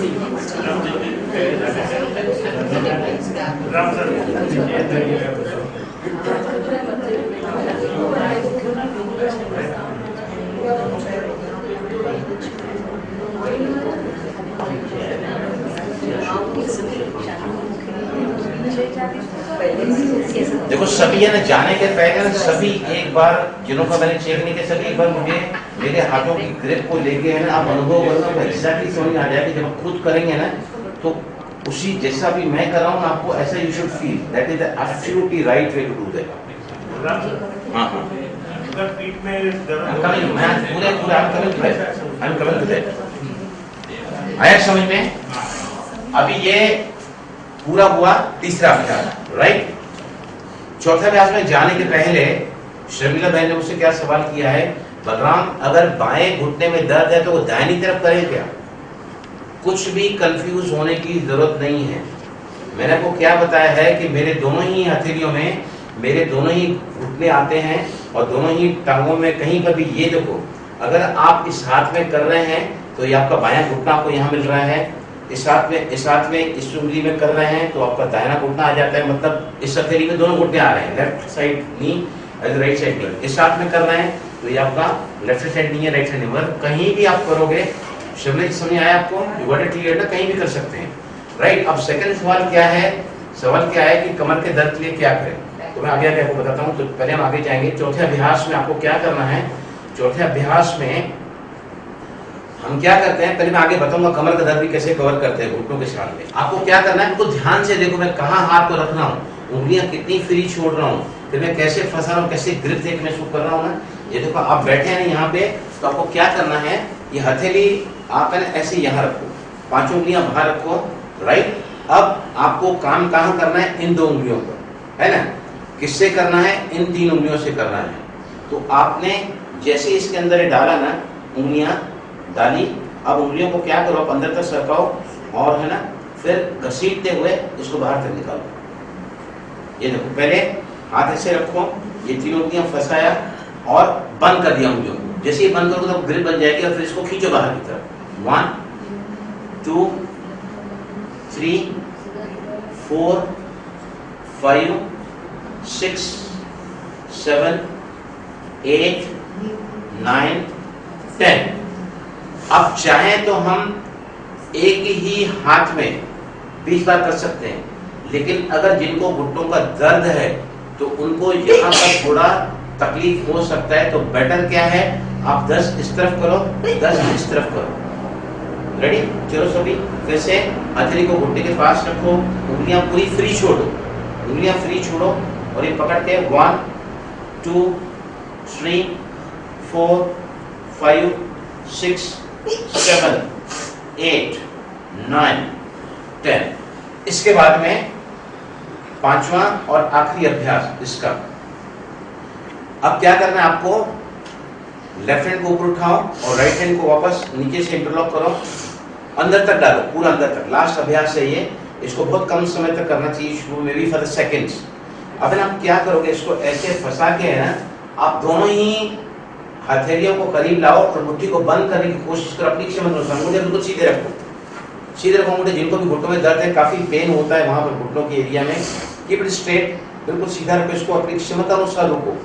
देखो सभी है ना, जाने के पहले ना सभी एक बार, जिन्हों का मैंने चेक नहीं किया, सभी एक बार मुझे मेरे हाथों की ग्रिप को लेके है ना, आप अनुभव करना एग्जैक्टली समझ में आ जाएगा। जब आप खुद करेंगे ना, तो उसी जैसा भी मैं कर रहा हूँ आपको ऐसा you should feel, that is the absolutely right way to do that. हाँ हाँ आया समझ में? अभी ये पूरा हुआ तीसरा अभ्यास, राइट। चौथे अभ्यास में जाने के पहले शर्मिला बहन ने मुझसे क्या सवाल किया है, बलराम अगर बाएं घुटने में दर्द है तो वो दाहिनी तरफ करें क्या? कुछ भी कंफ्यूज होने की जरूरत नहीं है। मैंने आपको क्या बताया है कि मेरे दोनों ही हथेलियों में मेरे दोनों ही घुटने आते हैं और दोनों ही टांगों में कहीं पर भी, ये देखो अगर आप इस हाथ में कर रहे हैं तो ये आपका बायां घुटना आपको यहाँ मिल रहा है, इस हाथ में इस उंगली में कर रहे हैं तो आपका दाहिना घुटना आ जाता है, मतलब इस हथेली में दोनों घुटने आ रहे हैं, left side knee and right side knee. इस हाथ में कर रहे हैं तो ये आपका लेफ्ट साइड नी है, राइट साइड नी। मतलब कहीं भी आप करोगे, शर्मिला जी समझ आया आपको? यू गॉट इट क्लियर ना? कहीं भी कर सकते हैं, राइट। अब सेकंड सवाल क्या है? सवाल क्या है कि कमर के दर्द के लिए क्या करें? तो मैं आगे आपको बताता हूँ। तो पहले हम आगे जाएंगे। चौथे अभ्यास में आपको क्या करना है? चौथे अभ्यास में हम क्या करते हैं, पहले मैं आगे बताऊंगा कमर का दर्द भी कैसे कवर करते हैं घुटनों के साथ में। आपको क्या करना है, तो ध्यान से देखो मैं कहाँ हाथ को रख रहा हूँ, उंगलियां कितनी फ्री छोड़ रहा हूँ, फिर मैं कैसे फंसा रहा हूँ, कैसे ग्रिप देख महसूस कर रहा हूँ ना। ये देखो आप बैठे हैं यहाँ पे, तो आपको क्या करना है, ये हथेली आप है ना ऐसे यहाँ रखो, 5 उंगलियां बाहर रखो, राइट। अब आपको काम कहाँ करना है, इन 2 उंगलियों पर, है ना। किससे करना है? इन 3 उंगलियों से करना है। तो आपने जैसे इसके अंदर ये डाला ना, उंगलियां डाली, अब उंगलियों को क्या करो, आप अंदर तक सरकाओ और है ना फिर घसीटते हुए इसको बाहर तक निकालो। ये देखो पहले हाथ ऐसे रखो, ये 3 उंगलियां फंसाया और बंद कर दिया उंगलियों को। जैसे ही बंद करोगे तो ग्रिप बन जाएगी और फिर इसको खींचो बाहर की तरफ। 1 2 3 4 5 6 7 8 9 10। अब चाहें तो हम एक ही हाथ में 20 बार कर सकते हैं, लेकिन अगर जिनको घुटनों का दर्द है तो उनको यहाँ पर थोड़ा तकलीफ हो सकता है, तो बेटर क्या है, आप 10 इस तरफ करो, 10 इस तरफ करो। रेडी? चलो सभी फिर से हथेली को घुटने के पास रखो, उंगलियां पूरी फ्री छोड़ो, उंगलियां फ्री छोड़ो और ये पकड़ के 1 2 3 4 5 6 7 8 9 10। इसके बाद में 5वां और आखिरी अभ्यास इसका। अब क्या करना है आपको, लेफ्ट हैंड को ऊपर उठाओ और राइट हैंड को वापस नीचे से इंटरलॉक करो, अंदर तक डालो, पूरा अंदर तक। लास्ट अभ्यास है ये, इसको बहुत कम समय तक करना चाहिए, शुरू में भी फॉर द सेकंड्स। अब आप क्या करोगे, इसको ऐसे फंसा के है ना, आप दोनों ही हथेलियों को करीब लाओ और मुट्ठी को बंद करने की कोशिश करो अपनी क्षमता अनुसार। मुझे बिल्कुल सीधे रखो, सीधे रखो मुझे। जिनको भी घुटनों में दर्द है, काफी पेन होता है वहां पर घुटनों के एरिया में, कीप इट स्ट्रेट, बिल्कुल सीधा रखो। इसको अपनी क्षमता अनुसार रुको,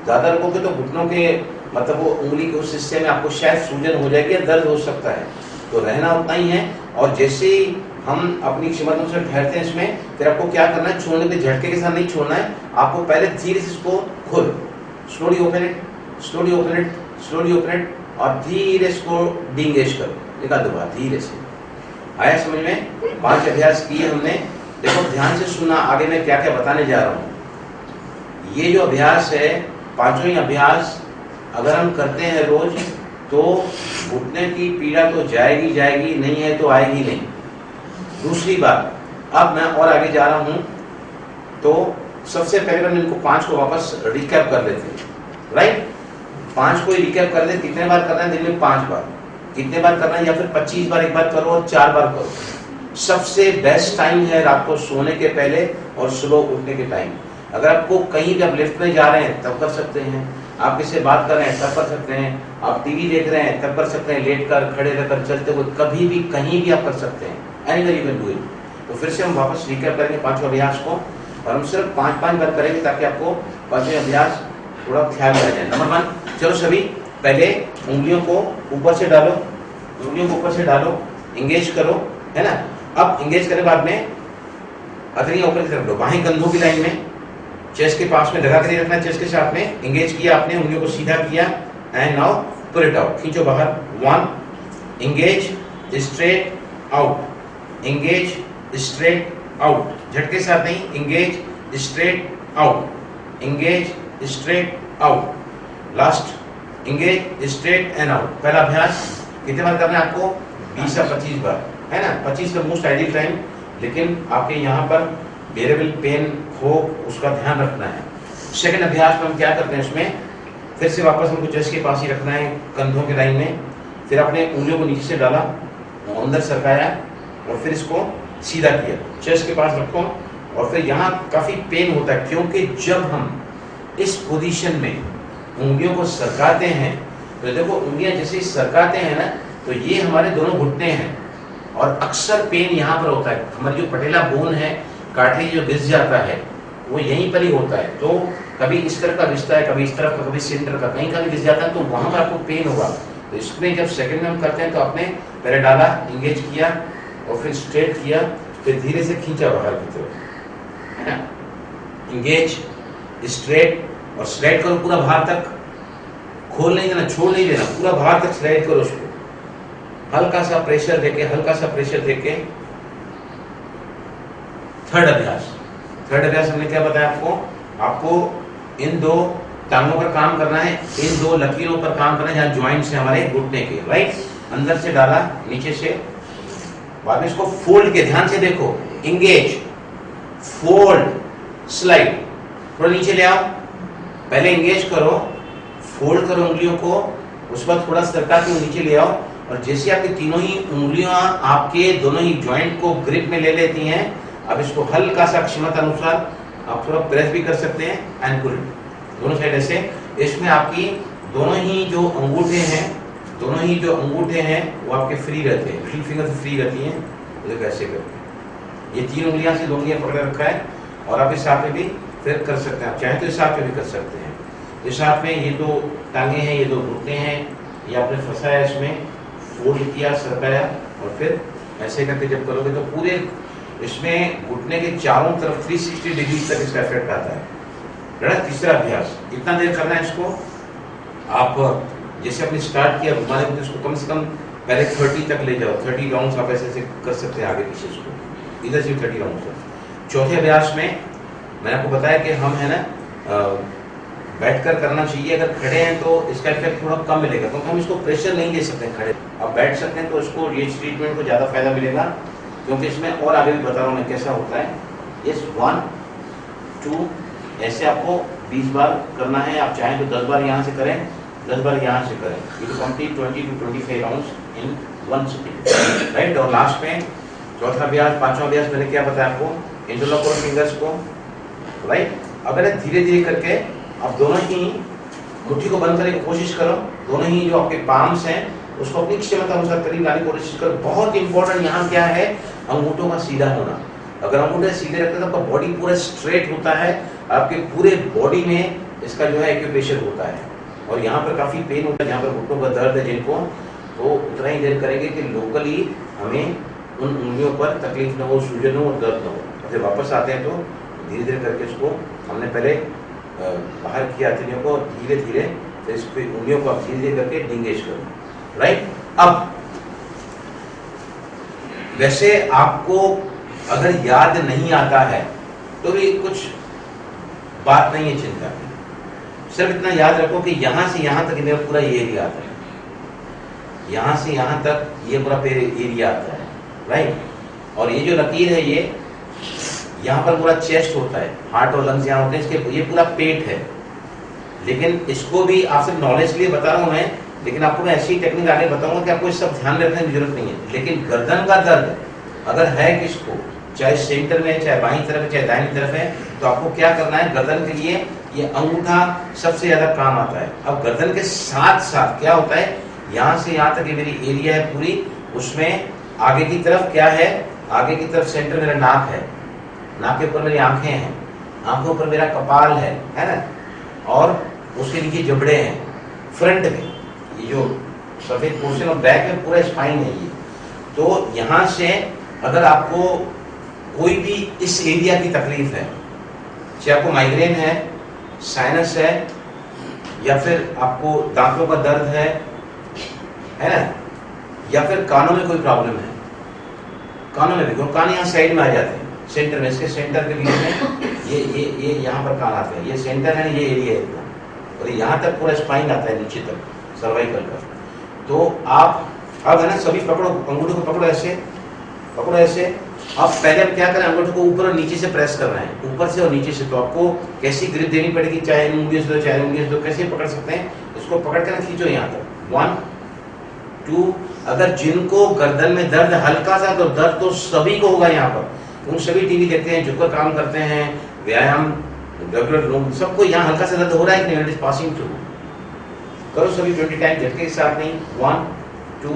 ज्यादा रखोगे तो घुटनों के मतलब वो उंगली के उस हिस्से में आपको शायद सूजन हो जाएगी या दर्द हो सकता है, तो रहना उतना ही है। और जैसे ही हम अपनी क्षमता अनुसार ठहरते हैं इसमें, फिर आपको क्या करना है, छोड़ने के झटके के साथ नहीं छोड़ना है, आपको पहले धीरे से इसको खोलो, slowly open it, slowly open it, slowly open it, और धीरे इसको डिंगेज करो, एक आध बार धीरे से। आया समझ में? 5 अभ्यास किए हमने। देखो ध्यान से सुना, आगे मैं क्या क्या बताने जा रहा हूँ। ये जो अभ्यास है, 5वां ही अभ्यास अगर हम करते हैं रोज, तो घुटने की पीड़ा तो जाएगी जाएगी, नहीं है तो आएगी नहीं। दूसरी बात, अब मैं और आगे जा रहा हूँ, तो सबसे पहले हम इनको 5 को वापस रिकैप कर लेते हैं, राइट। 5 को ही रिकैप कर ले। कितने बार करना है दिन में? 5 बार। कितने बार करना है? या फिर 25 बार एक बार करो और 4 बार करो। सबसे बेस्ट टाइम है रात को सोने के पहले और सुबह उठने के टाइम। अगर आपको कहीं जब लिफ्ट में जा रहे हैं तब कर सकते हैं, आप किससे बात कर रहे हैं तब कर सकते हैं, आप टीवी देख रहे हैं तब कर सकते हैं, लेट कर, खड़े रहकर, चलते हुए, कभी भी कहीं भी आप कर सकते हैं, anywhere you can do it. तो फिर से हम वापस रिकैप करेंगे 5 अभ्यास को, और हम सिर्फ 5 बार करेंगे ताकि आपको 5वें अभ्यास थोड़ा ख्याल रह जाए। नंबर 1, चलो सभी पहले उंगलियों को ऊपर से डालो, उंगलियों को ऊपर से डालो, इंगेज करो, है ना। अब इंगेज करने बाद में हथेलियां ऊपर की तरफ लो, बाहें कंधों की लाइन में, चेस्ट के पास में लगा कर रखना, चेस्ट के साथ में इंगेज किया आपने, उंगलियों को सीधा किया, and now pull it out, खींचो बाहर। 1 engage straight out, engage straight out, झटके साथ नहीं, engage straight out, engage straight out, last engage straight and out. पहला अभ्यास कितने बार करना है आपको? 20 या 25 बार, है ना। 25 का मोस्ट आइडियल टाइम, लेकिन आपके यहाँ पर वेरिएबल पेन हो उसका ध्यान रखना है। सेकंड अभ्यास में हम क्या करते हैं, इसमें फिर से वापस हमको चेस्ट के पास ही रखना है, कंधों के लाइन में। फिर अपने उंगलियों को नीचे से डाला, अंदर सरकाया और फिर इसको सीधा किया, चेस्ट के पास रखो। और फिर यहाँ काफ़ी पेन होता है, क्योंकि जब हम इस पोजीशन में उंगलियों को सरकाते हैं तो देखो उंगलियां जैसे ही सरकाते हैं ना, तो ये हमारे दोनों घुटने हैं और अक्सर पेन यहाँ पर होता है। हमारी जो पटेला बोन है, कार्टिलेज जो घिस जाता है वो यहीं पर ही होता है। तो कभी इस तरफ का घिसता है, कभी इस तरफ का, कभी सेंटर का, कहीं का भी घिस जाता है, तो वहाँ पर आपको पेन होगा। तो इसमें जब सेकंड में हम करते हैं तो आपने पहले डाला, इंगेज किया और फिर स्ट्रेट किया, फिर धीरे से खींचा बाहर की तरफ, है ना। इंगेज, स्ट्रेट और स्लाइड करो पूरा बाहर तक, खोल नहीं देना, छोड़ नहीं देना, पूरा बाहर तक स्लाइड करो उसको, हल्का सा प्रेशर देके, हल्का सा प्रेशर देके। थर्ड अभ्यास हमने क्या बताया आपको इन दो टांगों पर काम करना है, इन दो लकीरों पर काम करना है जहां ज्वाइंट्स है हमारे घुटने के, राइट। अंदर से डाला, नीचे से, बाद में इसको फोल्ड के, ध्यान से देखो, इंगेज, फोल्ड, स्लाइड, थोड़ा नीचे ले आओ, पहले इंगेज करो, फोल्ड करो उंगलियों को, उस पर थोड़ा सरका के नीचे ले आओ। और जैसे आपकी तीनों ही उंगलियां आपके दोनों ही ज्वाइंट को ग्रिप में ले लेती हैं, अब इसको हल्का सा क्षमता अनुसार आप थोड़ा प्रेस भी कर सकते हैं, एंड पुल दोनों साइड ऐसे। इसमें आपकी दोनों ही जो अंगूठे हैं वो आपके फ्री रहते हैं, मिडिल फिंगर से फ्री रहती हैं, देखो ऐसे करके। ये तीन उंगलियां से दो उंगलियां पकड़े रखा है, और आप इस हाथ में भी फिर कर सकते हैं, आप चाहें तो इस हाथ में भी कर सकते हैं। इस हाथ में ये दो टांगे हैं, ये दो घुटने हैं, ये आपने फंसाया, इसमें फोल्ड किया, सरकाया, और फिर ऐसे करके जब करोगे तो पूरे इसमें घुटने के चारों तरफ 360 डिग्री तक इसका इफेक्ट आता है। तीसरा अभ्यास, इतना देर करना है इसको। आप जैसे आपने स्टार्ट किया घुमाने को, तो इसको कम से कम पहले 30 तक ले जाओ, 30 राउंड्स आप ऐसे कर सकते हैं आगे पीछे, इसको इधर से 30 राउंड। चौथे अभ्यास में मैंने आपको बताया कि हम है ना बैठकर करना चाहिए, अगर खड़े हैं तो इसका इफेक्ट थोड़ा कम मिलेगा, क्योंकि हम इसको प्रेशर नहीं दे सकते खड़े। आप बैठ सकते हैं तो इसको ये ट्रीटमेंट को ज़्यादा फायदा मिलेगा, क्योंकि इसमें और आगे भी बता रहा हूँ मैं कैसा होता है। इस 1 2 ऐसे आपको 20 बार करना है, आप चाहें तो 10 बार यहाँ से करें, 10 बार यहाँ से करें। You to complete 20 to 25 rounds in 1 sitting, right. और लास्ट में चौथा अभ्यास, पांचवा अभ्यास मैंने क्या बताया आपको, इंटरलॉक करो फिंगर्स को, राइट। अगर धीरे धीरे करके आप दोनों ही मुट्ठी को बंद करने की कोशिश करो, दोनों ही जो आपके पाम्स हैं उसको अपनी क्षमता अनुसार करीब लाने की कोशिश करो। बहुत इंपॉर्टेंट यहाँ क्या है, अंगूठों का सीधा होना। अगर अंगूठे सीधे रखते हैं तो आपका बॉडी पूरा स्ट्रेट होता है, आपके पूरे बॉडी में इसका जो है एक्यूप्रेशर होता है, और यहाँ पर काफ़ी पेन होता है, जहाँ पर घुटनों का दर्द है जिनको, तो उतना ही देर करेंगे कि लोकली हमें उन उंगलियों पर तकलीफ न हो, सूजन हो और दर्द न हो। फिर वापस आते हैं तो धीरे धीरे करके इसको हमने पहले बाहर किया हथेलियों को, धीरे धीरे फिर इसको उंगलियों को आप धीरे धीरे करके डिंगेज करो, राइट। अब वैसे आपको अगर याद नहीं आता है तो भी कुछ बात नहीं है चिंता की, सिर्फ इतना याद रखो कि यहाँ से यहाँ तक मेरा पूरा ये एरिया आता है, यहाँ से यहाँ तक ये पूरा एरिया आता है, राइट। और ये जो लकीर है ये यहाँ पर पूरा चेस्ट होता है, हार्ट और लंग्स यहाँ होते हैं, इसके ये पूरा पेट है। लेकिन इसको भी आप सिर्फ नॉलेज के लिए बता रहा हूँ मैं, लेकिन आपको मैं ऐसी टेक्निक आगे बताऊंगा कि आपको इस सब ध्यान रखने की जरूरत नहीं है। लेकिन गर्दन का दर्द अगर है किसको, चाहे सेंटर में, चाहे बाईं तरफ है, चाहे दाहिनी तरफ है, तो आपको क्या करना है, गर्दन के लिए ये अंगूठा सबसे ज्यादा काम आता है। अब गर्दन के साथ साथ क्या होता है, यहाँ से यहाँ तक ये मेरी एरिया है पूरी, उसमें आगे की तरफ क्या है, आगे की तरफ सेंटर मेरा नाक है, नाक के ऊपर मेरी आंखें हैं, आंखों पर मेरा कपाल है ना, और उसके नीचे जबड़े हैं, फ्रंट में ये जो सफेद पोर्शन और बैक में पूरा स्पाइन है ये। तो यहाँ से अगर आपको कोई भी इस एरिया की तकलीफ है, चाहे आपको माइग्रेन है, साइनस है, या फिर आपको दांतों का दर्द है ना, या फिर कानों में कोई प्रॉब्लम है, कानों में भी, कान यहाँ साइड में आ जाते हैं, सेंटर में, इसके सेंटर के बीच में ये यहाँ पर कान आते हैं, ये सेंटर है, ये एरिया है, और यहाँ तक पूरा स्पाइन आता है नीचे तक सर्वाइकल का। तो आप अब है ना सभी पकड़ो, अंगूठों को पकड़ो ऐसे, अब पहले हम क्या करें, अंगूठे को ऊपर और नीचे से प्रेस करना है, ऊपर से और नीचे से। तो आपको कैसी ग्रिप देनी पड़ेगी, चाहे उंगलियों से दो चाहे उंगलियों से दो, कैसे पकड़ सकते हैं, इसको पकड़ कर खींचो यहाँ तक। 1 2। अगर जिनको गर्दन में दर्द हल्का सा, तो दर्द तो सभी को होगा यहाँ पर, उन सभी टीवी देखते हैं, झुककर काम करते हैं, व्यायाम रेगुलर लोग, सबको यहाँ हल्का सा दर्द हो रहा है कि नहीं, इट इज पासिंग थ्रू। करो सभी 20 टाइम झटके के साथ नहीं। 1 2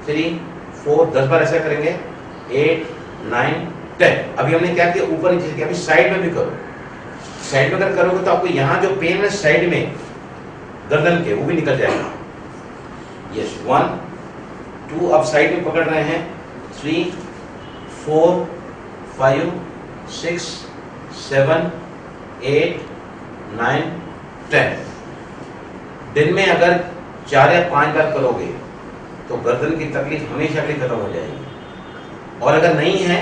3 4, 10 बार ऐसा करेंगे। 8 9 10। अभी हमने क्या किया, ऊपर नीचे किया, अभी साइड में भी करो। साइड में अगर करोगे तो आपको यहाँ जो पेन है साइड में गर्दन के, वो भी निकल जाएगा। यस 1 2, अब साइड में पकड़ रहे हैं। 3 4 5 6 7 8 9 10। दिन में अगर 4 या 5 बार करोगे तो गर्दन की तकलीफ हमेशा के लिए खत्म हो जाएगी। और अगर नहीं है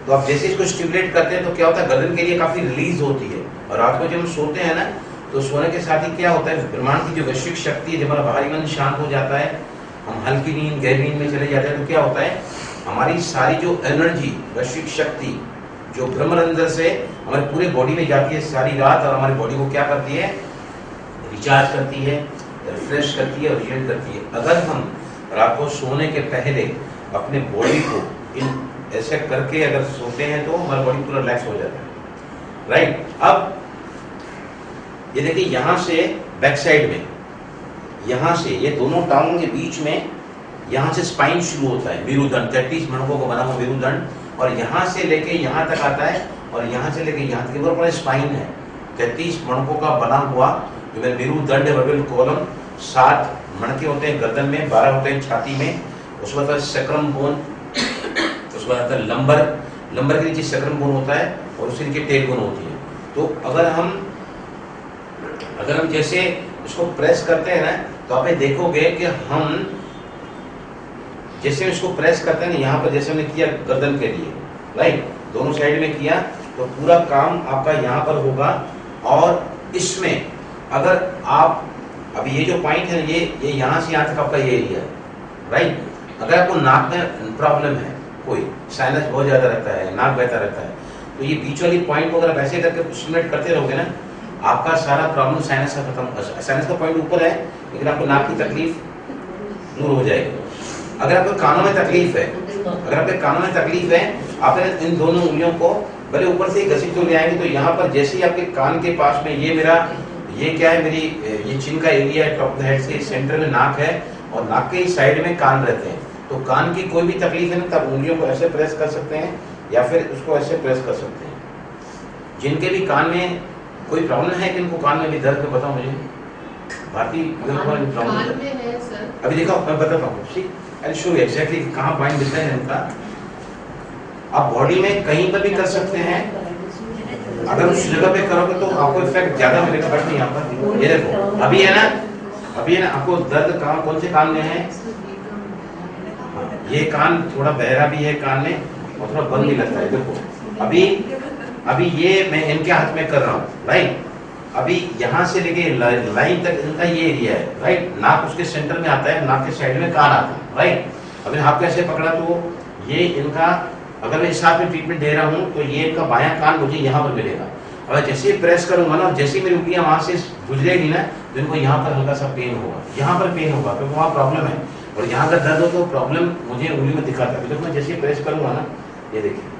तो आप जैसे इसको स्टिमुलेट करते हैं तो क्या होता है, गर्दन के लिए काफी रिलीज होती है। और रात को जब हम सोते हैं ना, तो सोने के साथ ही क्या होता है, ब्रह्मांड की जो वैश्विक शक्ति है, जब हमारा बाहरी मन शांत हो जाता है, हम हल्की नींद गहरी नींद में चले जाते हैं, तो क्या होता है, हमारी सारी जो एनर्जी वैश्विक शक्ति जो ब्रह्मरंध्र से हमारे पूरे बॉडी में जाती है सारी रात, और हमारी बॉडी को क्या करती है, रिचार्ज करती है, रिफ्रेश करती है और रिजेंट करती है। अगर हम रात को सोने के पहले अपने बॉडी को इन ऐसे करके अगर सोते हैं तो हमारा बॉडी पूरा रिलैक्स हो जाता है, राइट। अब ये देखिए, यहाँ से बैक साइड में, यहाँ से ये दोनों टांगों के बीच में, यहाँ से स्पाइन शुरू होता है, मेरुदंड, 33 मणकों को बना हुआ मेरुदंड, और यहाँ से लेके यहाँ तक आता है, और यहाँ से लेके यहाँ तक पूरा स्पाइन है, 33 मणकों का बना हुआ जो मेरुदंड है, वर्टिब्रल कॉलम। 7 मणके होते हैं गर्दन में, 12 होते हैं छाती में, उसके बाद सैक्रम बोन, उसके बाद आता है लंबर, लंबर के नीचे सैक्रम बोन होता है, और उसके नीचे टेल बोन होती है। तो अगर हम जैसे इसको प्रेस करते हैं ना, तो आप देखोगे कि हम जैसे इसको प्रेस करते हैं ना, यहाँ पर जैसे हमने किया गर्दन के लिए, राइट, दोनों साइड में किया, तो पूरा काम आपका यहाँ पर होगा। और इसमें अगर आप अभी ये जो पॉइंट है, ये यहाँ से यहाँ तक आपका ये एरिया है, राइट। अगर आपको नाक में प्रॉब्लम है, कोई साइनस बहुत ज्यादा रहता है, नाक बहता रहता है, तो ये बीच वाली पॉइंट को अगर आप ऐसे करके स्टिमुलेट करते रहोगे ना, आपका सारा प्रॉब्लम साइनस का खत्म। साइनस का पॉइंट ऊपर है, लेकिन आपको नाक की तकलीफ दूर हो जाएगी। अगर आपको कानों में तकलीफ है, अगर आपके कानों में तकलीफ है, आप इन दोनों उंगलियों को भले ऊपर से ही घसीट ले आएंगे, तो यहाँ पर जैसे ही आपके कान के पास में, ये मेरा, ये क्या है, मेरी ये चिन का एरिया है, टॉप ऑफ द हेड से सेंटर में नाक है, और नाक के साइड में कान रहते हैं। तो कान की कोई भी तकलीफ है ना, तब उंगलियों को ऐसे प्रेस कर सकते हैं, या फिर उसको ऐसे प्रेस कर सकते हैं। जिनके भी कान में कोई प्रॉब्लम है, कि इनको कान में भी दर्द है, बताओ मुझे, भारती कान में है सर। अभी देखो मैं बताता हूँ, ठीक, अरे शो एग्जैक्टली कहाँ पॉइंट मिलता है इनका। आप बॉडी में कहीं पर भी कर सकते हैं, अगर उस जगह पे करोगे तो आपको इफेक्ट ज्यादा मिलेगा। बट नहीं, यहाँ पर ये देखो, अभी है ना, आपको दर्द कहाँ, कौन से कान में है, ये कान थोड़ा बहरा भी है कान में, और थोड़ा बंद भी लगता है। देखो अभी ये मैं इनके हाथ में कर रहा हूँ, राइट। अभी यहाँ से लेके लाइन तक इनका ये एरिया है, राइट। नाक उसके सेंटर में आता है, नाक के साइड में कान आता है, राइट। अभी हाथ कैसे पकड़ा, तो ये इनका, अगर मैं इस हाथ में ट्रीटमेंट दे रहा हूँ, तो ये इनका बायां कान मुझे यहाँ पर मिलेगा। अगर जैसे ही प्रेस करूंगा ना, जैसे ही मेरी उंगलियां वहां से गुजरेगी ना, तो इनको यहाँ पर हल्का सा पेन होगा, यहाँ पर पेन होगा, क्योंकि वहाँ प्रॉब्लम है, और यहाँ का दर्द हो तो प्रॉब्लम मुझे उंगली में दिखाता है। तो मैं जैसे ही प्रेस करूंगा ना, ये देखिए,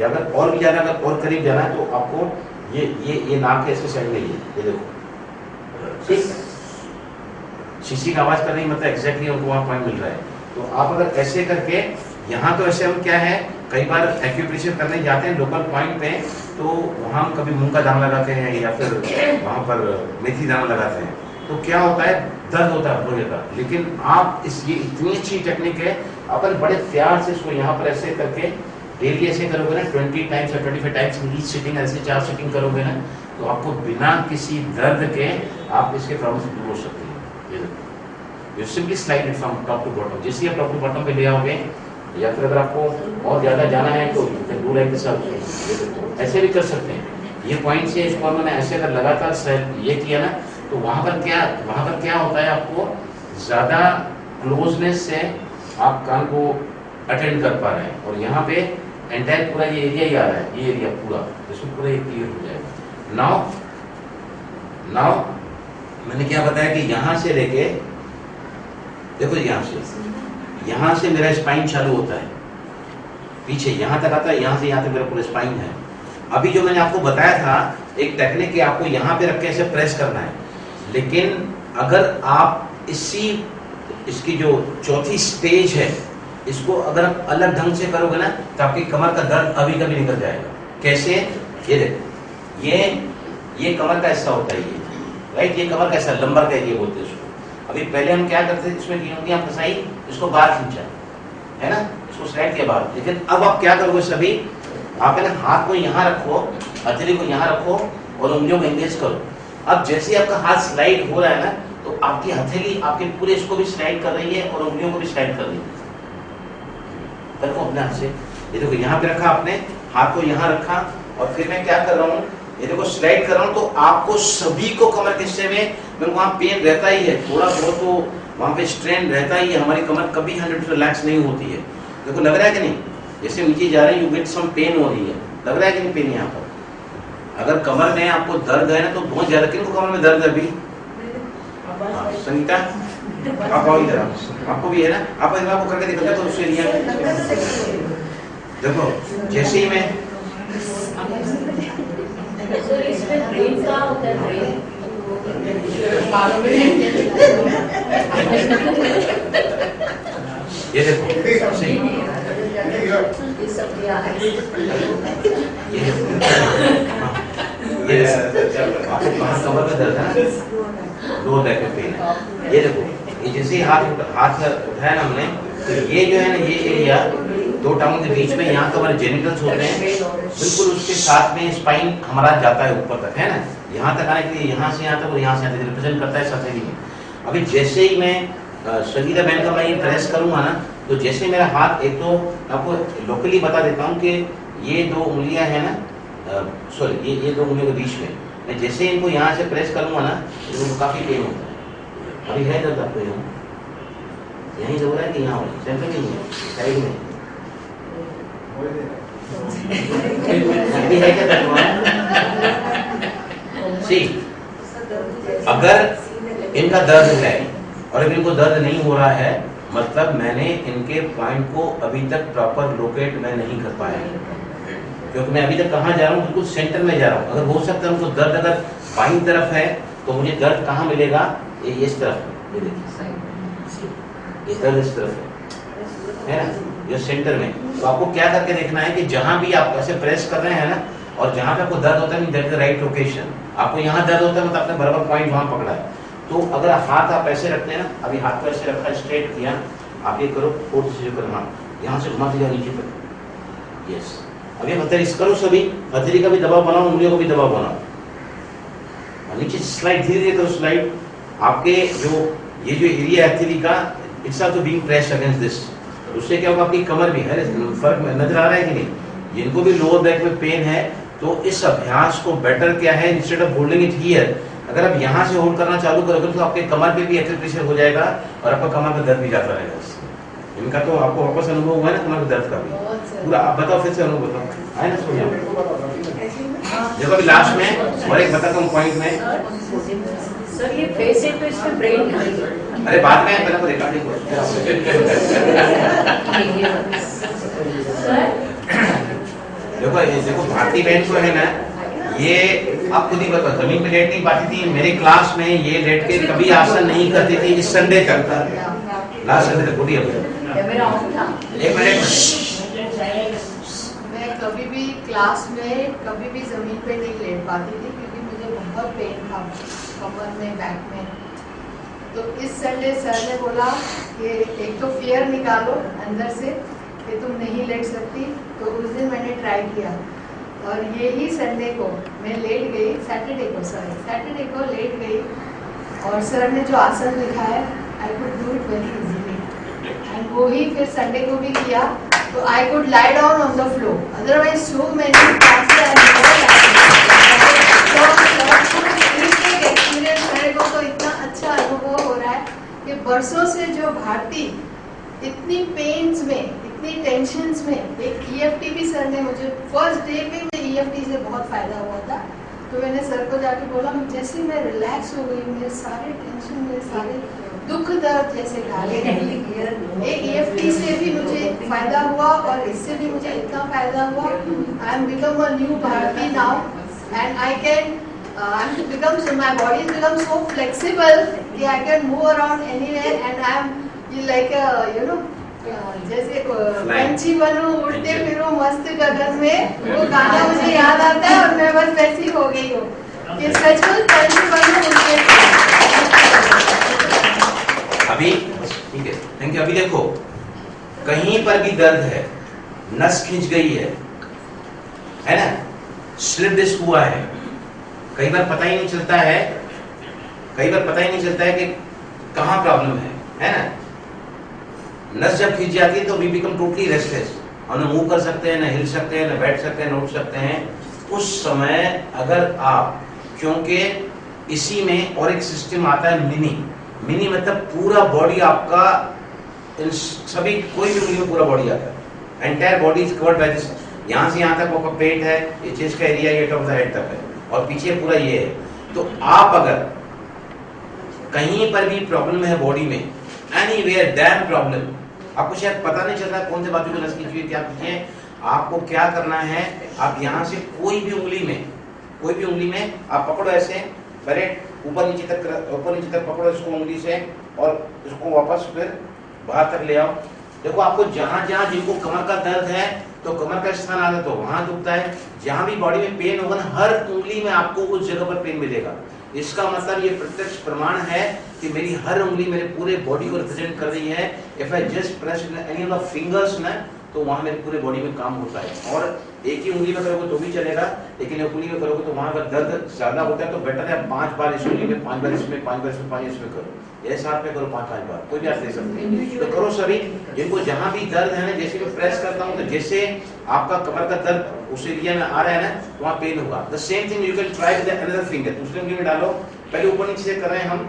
अगर और भी ज्यादा, अगर और करीब जाना है तो आपको ये नाक के ऐसे साइड में ये देखो, ठीक, शीशी का आवाज कर रही, मतलब एग्जैक्टली उनको वहाँ पॉइंट मिल रहा है। तो आप अगर ऐसे करके, यहाँ तो ऐसे हम क्या है, कई बार एक्यूप्रेशर करने जाते हैं लोकल पॉइंट पे, तो वहाँ हम कभी मूंग का दाना लगाते हैं, या फिर वहाँ पर मेथी दाना लगाते हैं, तो क्या होता है, दर्द होता है बहुत ज्यादा। लेकिन आप ये इतनी अच्छी टेक्निक है, अपन बड़े प्यार से इसको यहाँ पर ऐसे करके डेली ऐसे करोगे ना, 20 टाइम्स या 25 टाइम्स ईच सिटिंग, ऐसे 4 सिटिंग करोगे ना, तो आपको बिना किसी दर्द के आप इसके प्रॉब्लम से दूर हो सकते हैं। You simply slide it from top to bottom, जैसे ही आप टॉप टू बॉटम पे ले आओगे, या फिर अगर आपको और ज़्यादा जाना है तो डू लाइक दिस, ऐसे भी कर सकते हैं। ये पॉइंट से इसको मैंने ऐसे अगर लगातार ये किया ना, तो वहाँ पर क्या होता है, आपको ज़्यादा क्लोजनेस से आप कान को अटेंड कर पा रहे हैं। और यहाँ पे एंटायर पूरा ये एरिया ही आ रहा है, ये एरिया पूरा, इसमें पूरा ये क्लियर हो जाएगा। नाउ मैंने क्या बताया कि यहाँ से लेके देखो, यहाँ से मेरा स्पाइन चालू होता है, पीछे यहाँ तक आता है, यहाँ से यहाँ तक मेरा पूरा स्पाइन है। अभी जो मैंने आपको बताया था एक टेक्निक कि आपको यहाँ पे रख के ऐसे प्रेस करना है, लेकिन अगर आप इसकी जो चौथी स्टेज है इसको अगर आप अलग ढंग से करोगे ना तो आपकी कमर का दर्द अभी कभी निकल जाएगा। कैसे? ये देखो, ये कमर का हिस्सा होता है, ये राइट, ये कमर का हिस्सा, लंबर का एरिया बोलते हैं उसको। अभी पहले हम क्या करते थे, इसमें गिनौतियां फंसाई, इसको बाहर खींचा, है ना, इसको स्लाइड किया बाहर। लेकिन अब आप क्या करोगे सभी, आप है ना हाथ को यहाँ रखो, हथेली को यहाँ रखो और उंगलियों को एंगेज करो। अब जैसे आपका हाथ स्लाइड हो रहा है ना तो आपकी हथेली आपके पूरे इसको भी स्लाइड कर रही है और उंगलियों को भी स्लाइड कर रही है। देखो अपने हाथ से, ये देखो यहाँ पे रखा आपने, हाथ को यहाँ रखा और फिर मैं क्या कर रहा हूँ, ये देखो स्लाइड कर रहा हूँ। तो आपको सभी को कमर के हिस्से में वहाँ पेन रहता ही है, थोड़ा बहुत तो वहाँ पे स्ट्रेन रहता ही है, हमारी कमर कभी 100% रिलैक्स नहीं होती है। देखो लग रहा है कि नहीं, जैसे नीचे जा रहे हैं यू गेट सम पेन हो रही है, लग रहा है कि नहीं पेन यहाँ पर। अगर कमर में आपको दर्द है ना तो बहुत ज्यादा, किनको कमर में दर्द है अभी? संगीता आप आओ इधर, आपको भी है ना, आपको करके दिखाता तो उससे एरिया देखो, जैसे ही मैं इसमें ब्रेन का होता है, ब्रेन ये देखो सही, ये आपको कहाँ कमर में दर्द है, लोअर बैक में पेन है। ये देखो, ये जैसे ही हाथ उठाया ना हमने, तो ये जो है ना, ये एरिया दो टांगों के बीच में, यहाँ तो हमारे जेनिटल्स होते हैं, बिल्कुल उसके साथ में स्पाइन हमारा जाता है ऊपर तक, है ना, यहाँ तक आने के लिए यहाँ से यहाँ तक और यहाँ से यहाँ तक रिप्रेजेंट करता है सफेदी में। अभी जैसे ही मैं संगीता बहन का मैं ये प्रेस करूँगा ना, तो जैसे मेरा हाथ, एक तो आपको लोकली बता देता हूँ कि ये दो उंगलियाँ हैं ना, सॉरी ये दो उंगलियों के बीच में, मैं जैसे ही इनको यहाँ से प्रेस करूँगा ना तो काफ़ी पेन होता है। अभी है दर्द आपको यहाँ, यहीं हो रहा है कि यहाँ हो रहा है, सेंटर में नहीं है, साइड में अभी है क्या दर्द वहाँ? सी, अगर इनका दर्द है और अगर इनको दर्द नहीं हो रहा है, मतलब मैंने इनके पॉइंट को अभी तक प्रॉपर लोकेट मैं नहीं कर पाया, क्योंकि मैं अभी तक कहाँ जा रहा हूँ, बिल्कुल सेंटर में जा रहा हूँ। अगर हो सकता है उनको दर्द अगर बाईं तरफ है तो मुझे दर्द कहाँ मिलेगा, ये इस तरफ, ये देखिए ये दर्द इस तरफ है ना, ये सेंटर में। तो आपको क्या करके देखना है कि जहाँ भी आप ऐसे प्रेस कर रहे हैं ना, और जहाँ पे आपको दर्द होता है, that is the right location. आपको यहाँ दर्द होता है मतलब आपने बराबर पॉइंट वहाँ पकड़ा है। तो अगर हाथ आप ऐसे रखते हैं ना, अभी हाथ को ऐसे रखा, स्ट्रेट किया, आप ये करो, फोर्थ से करो, हाँ यहाँ से घुमा दिया नीचे तक, यस। अभी हथेली करो, सभी हथेली का भी दबाव बनाओ, उंगलियों को भी दबाव बनाओ, नीचे स्लाइड, धीरे धीरे करो स्लाइड। आपके जो ये जो एरिया है हथेली का, it's also being pressed against this, उससे क्या होगा, आपकी कमर भी है, फर्क नजर आ रहा है कि नहीं, जिनको भी लोअर बैक में पेन है, तो इस अभ्यास को बेटर क्या है, instead of holding it here, अगर आप यहाँ से होल्ड करना चालू करोगे तो आपके कमर पे भी एक्सेल प्रेशर हो जाएगा और आपका कमर का दर्द भी जाता रहेगा। इनका तो आपको वापस अनुभव हुआ है ना कमर के दर्द का भी पूरा। आप बताओ फिर से अनुभव बताओ, है ना, सुनिए देखो अभी लास्ट में और एक बताता हूँ पॉइंट में। सर ये फेस है तो इसमें ब्रेन, अरे बाद में पहले को रिकॉर्डिंग देखो, ये देखो भारती बहन को है ना, ये आप खुद ही बताओ, जमीन पे लेट नहीं पाती थी, मेरे क्लास में ये लेट के कभी आसन नहीं करती थी, इस संडे तक, लास्ट संडे तक। एक मिनट, मैं कभी भी क्लास में कभी भी जमीन पे नहीं लेट पाती थी क्योंकि मुझे बहुत पेन था कमर में, बैक में। तो इस संडे सर ने बोला कि एक तो फियर निकालो अंदर से कि तुम नहीं लेट सकती, तो उस दिन मैंने ट्राई किया और यही संडे को मैं लेट गई, सैटरडे को लेट गई और सर ने जो आसन दिखाया, I could do it very easily, and वो ही फिर संडे को भी किया, तो I could lie down on the floor, otherwise so many experience मेरे को तो इतना अच्छा अनुभव हो रहा है कि बरसों से जो भारती इतनी पेन्स में इतनी टेंशन्स में एक EFT भी सर ने मुझे फर्स्ट डे पे मुझे EFT से बहुत फायदा हुआ था। तो मैंने सर को जाके बोला, जैसे मैं रिलैक्स हो गई, मेरे सारे टेंशन, मेरे सारे दुख दर्द जैसे गाले गए। एक EFT से भी मुझे फायदा हुआ और इससे भी मुझे इतना फायदा हुआ। I am become a new Bharti now and I can become, so my body has become so flexible कि I can move around anywhere and I am like जैसे पंछी बनूं, उड़ते फिरूं मस्त गगन में, वो गाना मुझे याद आता है और मैं बस वैसी हो गई हूँ कि सचमुच पंछी बनूं, उड़ते अभी ठीक है, थैंक यू। अभी देखो कहीं पर भी दर्द है, नस खिंच गई है ना, स्लिप डिस्क हुआ है, कई बार पता ही नहीं चलता है, कई बार पता ही नहीं चलता है कि कहाँ प्रॉब्लम है ना। नस जब खिंच जाती है तो वी बिकम टोटली रेस्टलेस, हम न मूव कर सकते हैं, न हिल सकते हैं, न बैठ सकते हैं, न उठ सकते हैं। उस समय अगर आप, क्योंकि इसी में और एक सिस्टम आता है मिनी मतलब पूरा बॉडी आपका, इन सभी कोई भी उंगली में पूरा बॉडी आता है, entire body is covered by this. यहाँ से यहाँ तक आपका पेट है, ये चेस्ट का एरिया, ये टॉप ऑफ द हेड तक है और पीछे पूरा ये है। तो आप अगर कहीं पर भी प्रॉब्लम है बॉडी में, एनीवेयर डैम प्रॉब्लम, आपको शायद पता नहीं चल रहा कौन से बाजू की नस खींची हुई क्या कीजिए, आपको क्या करना है, आप यहाँ से कोई भी उंगली में आप पकड़ो, ऐसे पहले ऊपर नीचे तक पकड़ो इसको उंगली से और इसको वापस फिर बाहर तक ले आओ। देखो आपको जहां जहां जिनको कमर का दर्द है तो कमर का स्थान आता है तो वहां दुखता है, जहां भी बॉडी में पेन होगा ना, हर उंगली में आपको उस जगह पर पेन मिलेगा। इसका मतलब ये प्रत्यक्ष प्रमाण है कि मेरी हर उंगली मेरे पूरे बॉडी को रिप्रेजेंट कर रही है। If I just press any of the fingers ना, तो वहां मेरे पूरे बॉडी में काम होता है। और एक ही उंगली में करोगे तो भी चलेगा, लेकिन एक उंगली में करोगे तो वहां अगर दर्द ज्यादा होता है तो बेटर है 5 बार इस उंगली में, 5 बार इसमें, 5 बार इसमें, 5 इसमें करो, ये साथ में करो 5-5 बार, कोई भी आप दे सकते हैं। तो करो सभी, जिनको जहां भी दर्द है ना, जैसे मैं प्रेस करता हूं तो जैसे आपका कमर का दर्द उस एरिया में आ रहा है ना, वहां पेन होगा। The same thing you can try with another finger, दूसरी उंगली में डालो, पहले ऊपर नीचे से कर रहे हैं हम,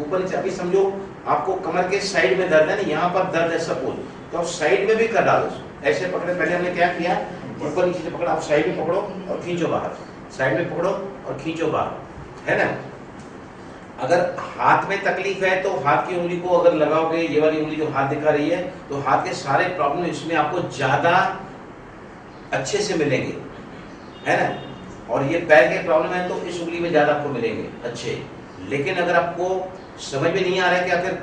ऊपर नीचे। अभी समझो आपको कमर के साइड में दर्द है ना, यहाँ पर दर्द है सपोज, तो आप साइड में भी कर डालो, ऐसे पकड़े। पहले हमने क्या किया, ऊपर नीचे से पकड़ा, आप साइड में पकड़ो और खींचो बाहर, साइड में पकड़ो और खींचो बाहर, है ना। अगर हाथ में तकलीफ है तो हाथ की उंगली को अगर लगाओगे, ये वाली उंगली जो हाथ दिखा रही है, तो हाथ के सारे प्रॉब्लम इसमें आपको ज्यादा अच्छे से मिलेंगे, है ना। और ये पैर के प्रॉब्लम है तो इस उंगली में ज्यादा आपको मिलेंगे अच्छे। लेकिन अगर आपको समझ में नहीं आ रहा है कि आखिर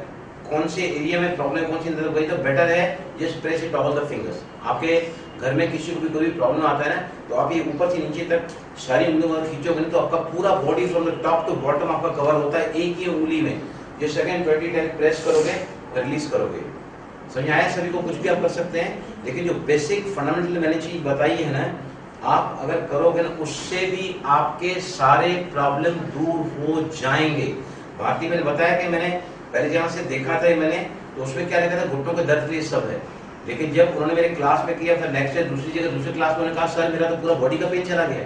कौन से एरिया में प्रॉब्लम, कौन सी दर्द गई, तो बेटर है just press it all the fingers. आपके घर में किसी को भी कोई प्रॉब्लम आता है ना, तो आप ये ऊपर से नीचे तक सारी उंगलियों को खींचोगे तो आपका पूरा body from the top to bottom आपका कवर होता है एक ही उंगली में। जो सेकंड 20 टाइम प्रेस करोगे रिलीज करोगे। समझ आया सभी को? कुछ भी आप कर सकते हैं, लेकिन जो बेसिक फंडामेंटल मैंने चीज बताई है ना, आप अगर करोगे ना, उससे भी आपके सारे प्रॉब्लम दूर हो जाएंगे। बाकी मैंने बताया कि मैंने पहले जहाँ से देखा था मैंने, तो उसमें क्या रहता था, घुटनों के दर्द ये सब है। लेकिन जब उन्होंने मेरे क्लास में किया, फिर नेक्स्ट डे दूसरी जगह दूसरी क्लास में उन्होंने कहा सर मेरा तो पूरा बॉडी का पेन चला गया।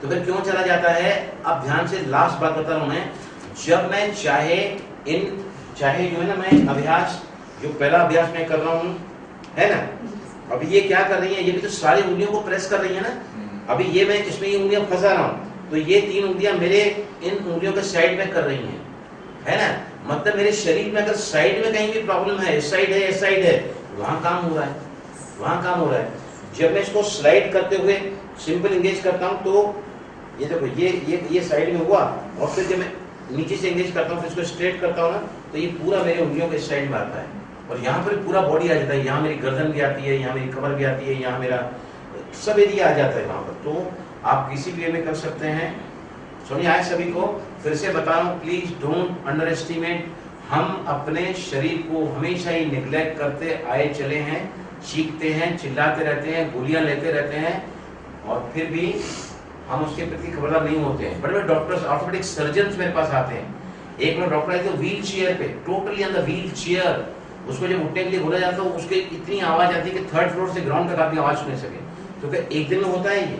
तो फिर क्यों चला जाता है, अब ध्यान से लास्ट बात बता रहा हूं मैं। जब मैं चाहे जो है ना, मैं अभ्यास जो पहला अभ्यास मैं कर रहा हूँ, है ना, अभी ये क्या कर रही है, ये भी तो सारी उंगलियों को प्रेस कर रही है ना। अभी ये मैं इसमें ये उंगलियां फंसा रहा हूँ, तो ये 3 उंगलियां मेरे इन उंगलियों के साइड में कर रही हैं, है ना। मतलब मेरे शरीर में अगर साइड में कहीं भी प्रॉब्लम है, इस साइड है, इस साइड है, वहां काम हो रहा है, वहां काम हो रहा है। जब मैं इसको स्लाइड करते हुए सिंपल एंगेज करता हूं, तो ये देखो ये साइड में हुआ, और फिर जब मैं नीचे से एंगेज करता हूं, फिर इसको स्ट्रेट करता हूं ना, तो ये पूरा मेरे उंगलियों के साइड में आता है, और यहाँ पर पूरा बॉडी आ जाता है। यहाँ मेरी गर्दन भी आती है, यहाँ मेरी कमर भी आती है, यहाँ मेरा सब एरिया आ जाता है वहां पर। तो आप किसी भी वे में कर सकते हैं। सुनिए आए सभी को, फिर से बता रहा हूं, प्लीज डोंट अंडर एस्टिमेट। हम अपने शरीर को हमेशा ही निग्लेक्ट करते आए चले हैं, चीखते हैं, चिल्लाते रहते हैं, गोलियां लेते रहते हैं, और फिर भी हम उसके प्रति खबरदार नहीं होते हैं। बड़े बड़े डॉक्टर्स, ऑर्थोपेडिक सर्जन मेरे पास आते हैं। एक बार डॉक्टर आए थे व्हील चेयर पे, totally on the wheel chair, उसको जब उठने के लिए बोला जाता है, उसके इतनी आवाज आती है कि 3rd फ्लोर से ग्राउंड तक आदमी आवाज सुन सके। तो क्या एक दिन में होता है? ये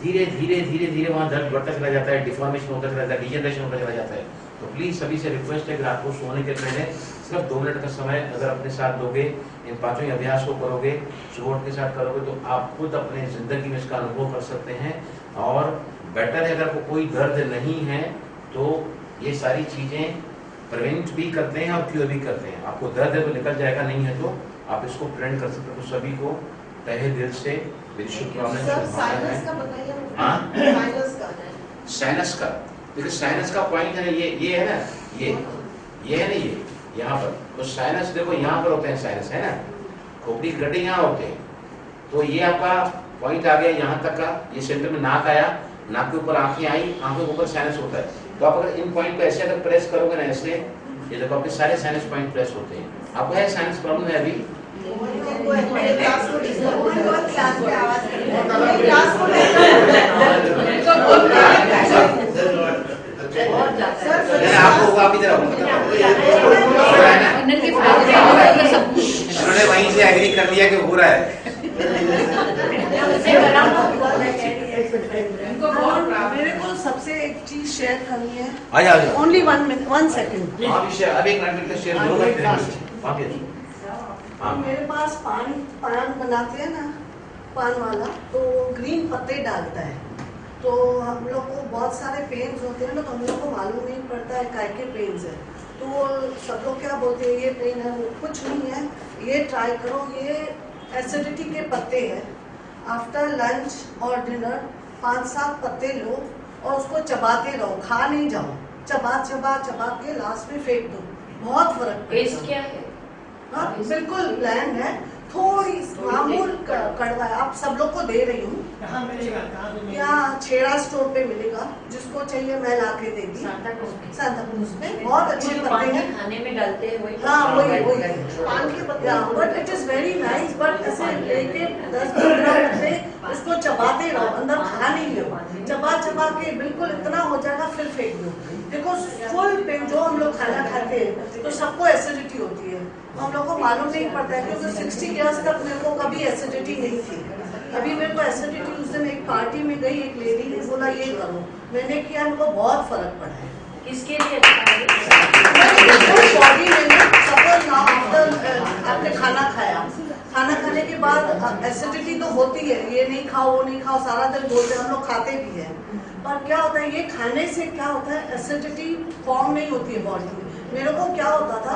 धीरे धीरे धीरे धीरे वहां दर्द बढ़ता चला जाता है, डिफॉर्मेशन होता चला जाता है, डिजनरेशन होता चला जाता है। तो प्लीज सभी से रिक्वेस्ट है कि रात को सोने के पहले सिर्फ 2 मिनट का समय अगर अपने साथ दोगे, इन पांचों ही अभ्यास को करोगे, सुबह उठ के साथ करोगे, तो आप खुद अपने ज़िंदगी में इसका अनुभव कर सकते हैं। और बेटर है, अगर कोई दर्द नहीं है तो ये सारी चीज़ें प्रिवेंट भी करते हैं और क्योर भी करते हैं। आपको दर्द है तो निकल जाएगा, नहीं है तो आप इसको प्रिवेंट कर सकते हो। तो सभी को तहे दिल से मेरी शुभकामनाएं। साइनस का देखिए, साइनस का पॉइंट है ये है ना, ये है ना, ये यहाँ पर। तो साइनस देखो यहाँ पर होते हैं, साइनस है ना, खोपड़ी के गड्ढे यहाँ होते हैं। तो ये आपका पॉइंट आ गया यहाँ तक का, ये सेंटर में नाक आया, नाक के ऊपर आंखें आई, आंखों के ऊपर साइनस होता है। तो आप अगर इन पॉइंट को ऐसे अगर प्रेस करोगे ना, ऐसे, ये देखो आपके सारे साइनस पॉइंट प्रेस होते हैं। आपको है साइनस प्रॉब्लम है अभी? आपको आप इधर उन्होंने वहीं से एग्री कर लिया कि हो रहा है। मेरे को सबसे एक चीज शेयर करनी है। आजा ओनली 1 मिनट 1 सेकंड। अभी एक मिनट का शेयर करो। मेरे पास पान बनाते हैं ना, पान वाला, तो ग्रीन पत्ते डालता है। तो हम लोग को बहुत सारे पेन्स होते हैं ना, तो हम लोग को मालूम नहीं पड़ता है काय के पेन्स है। तो सब लोग क्या बोलते हैं, ये पेन है, कुछ नहीं है, ये ट्राई करो, ये एसिडिटी के पत्ते हैं। आफ्टर लंच और डिनर 5-7 पत्ते लो और उसको चबाते रहो, खा नहीं जाओ, चबा के लास्ट में फेंक दो, बहुत फर्क पड़ेगा। क्या है? हाँ, बिल्कुल ब्लैंड है, थोड़ी मामूल कड़वा है। आप सब लोग को दे रही हूँ। कहाँ मिलेगा? यहाँ छेड़ा स्टोर पे मिलेगा, जिसको चाहिए मैं ला के देगी। सांता क्रूज में बहुत अच्छे पत्ते हैं, खाने में डालते हैं वही। हाँ वही पान के पत्ते। But it is very nice. But ऐसे लेके 10-15 पत्ते उसको चबाते रहो, अंदर खा नहीं लो, चबा के बिल्कुल इतना हो जाएगा, फिर फेंक दो। देखो फुल पे जो हम लोग खाना खाते हैं तो सबको एसिडिटी होती है, हम लोग को मालूम नहीं पड़ता है, क्योंकि 60 इयर्स तक मेरे को कभी एसिडिटी नहीं थी। अभी मेरे को एसिडिटी, उस दिन एक पार्टी में गई, एक लेडी ने बोला ये करो, मैंने किया, मेरे को बहुत फर्क पड़ा है। किसके लिए अच्छा है? बॉडी में सपोज आपने खाना खाया, खाना खाने के बाद एसिडिटी तो होती है, ये नहीं खाओ वो नहीं खाओ, सारा दिन बोलते हैं, हम लोग खाते भी हैं। पर क्या होता है, ये खाने से क्या होता है, एसिडिटी फॉर्म नहीं होती है बॉडी में। मेरे को क्या होता था,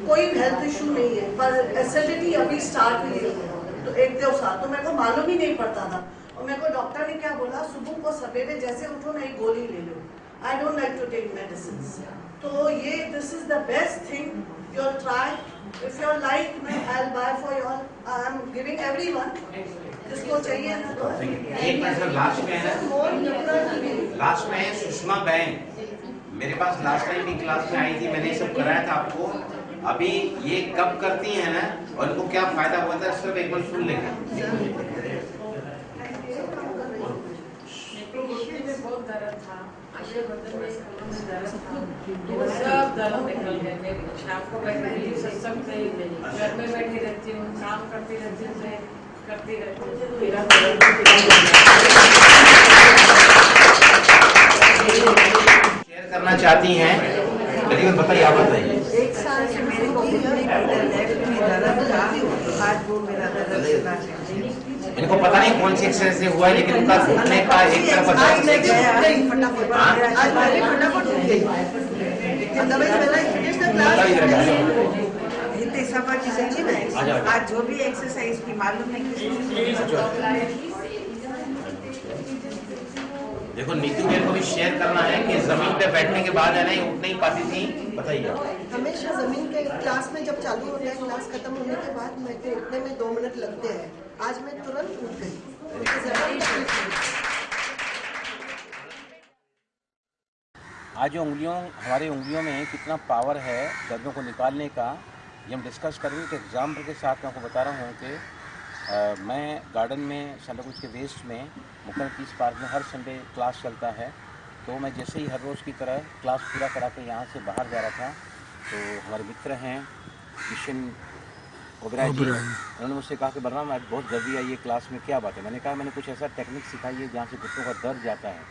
कोई हेल्थ इशू नहीं है, पर एसिडिटी अभी स्टार्ट हुई है, तो 1-2 साल, तो मेरे को मालूम ही नहीं पड़ता था। और मेरे को डॉक्टर ने क्या बोला, सुबह को सवेरे जैसे उठो ना, एक गोली ले लो। I don't like to take medicine. तो ये this is the best thing, you try, if you like, I will buy for you all, I am giving everyone, जिसको चाहिए ना। तो एक मिनट सर, लास्ट में है, लास्ट में है सुषमा बहन, मेरे पास लास्ट टाइम भी क्लास में आई थी, मैंने ये सब कराया था आपको। अभी ये कब करती हैं ना, और इनको क्या फायदा हुआ था, सिर्फ एक बार सुन लेंगे। बहुत दर्द था, बदन में दर्द था, वो सब दर्द निकल गए। मैं शाम को बैठी सत्संग से घर में बैठी रहती हूँ, काम करती रहती हूँ, करती रहती हूँ, मेरा शेयर करना चाहती हैं, करीबन बताइए, आप बताइए। 1 साल से मेरे को लेफ्ट में दर्द था, आज वो मेरा दर्द चला गया। इनको पता नहीं कौन सी एक्सरसाइज से हुआ है, लेकिन उनका घुटने का एक तरफ फटाफट आज जो भी एक्सरसाइज की मालूम नहीं। देखो नीतू मेरे को भी शेयर करना है कि जमीन पे बैठने के बाद है ना, ये उठ नहीं पाती थी, बताइए। हमेशा जमीन के क्लास में जब चालू होता है, क्लास खत्म होने के बाद मेरे को उठने में 2 मिनट लगते हैं। आज मैं तुरंत उठ गई। आज जो हमारी उंगलियों में कितना पावर है दर्दों को निकालने का, ये हम डिस्कस करेंगे। तो एग्जाम्पल के साथ मैं आपको बता रहा हूँ कि मैं गार्डन में सांताक्रूज के वेस्ट में मुकन पीस पार्क में हर संडे क्लास चलता है। तो मैं जैसे ही हर रोज़ की तरह क्लास पूरा करा के यहाँ से बाहर जा रहा था, तो हमारे मित्र हैं किशन ओबराय जी, उन्होंने मुझसे कहा कि बलराम आज बहुत जल्दी आई है क्लास में, क्या बात है। मैंने कहा मैंने कुछ ऐसा टेक्निक सिखाई है जहाँ से घुटनों का दर्द जाता है।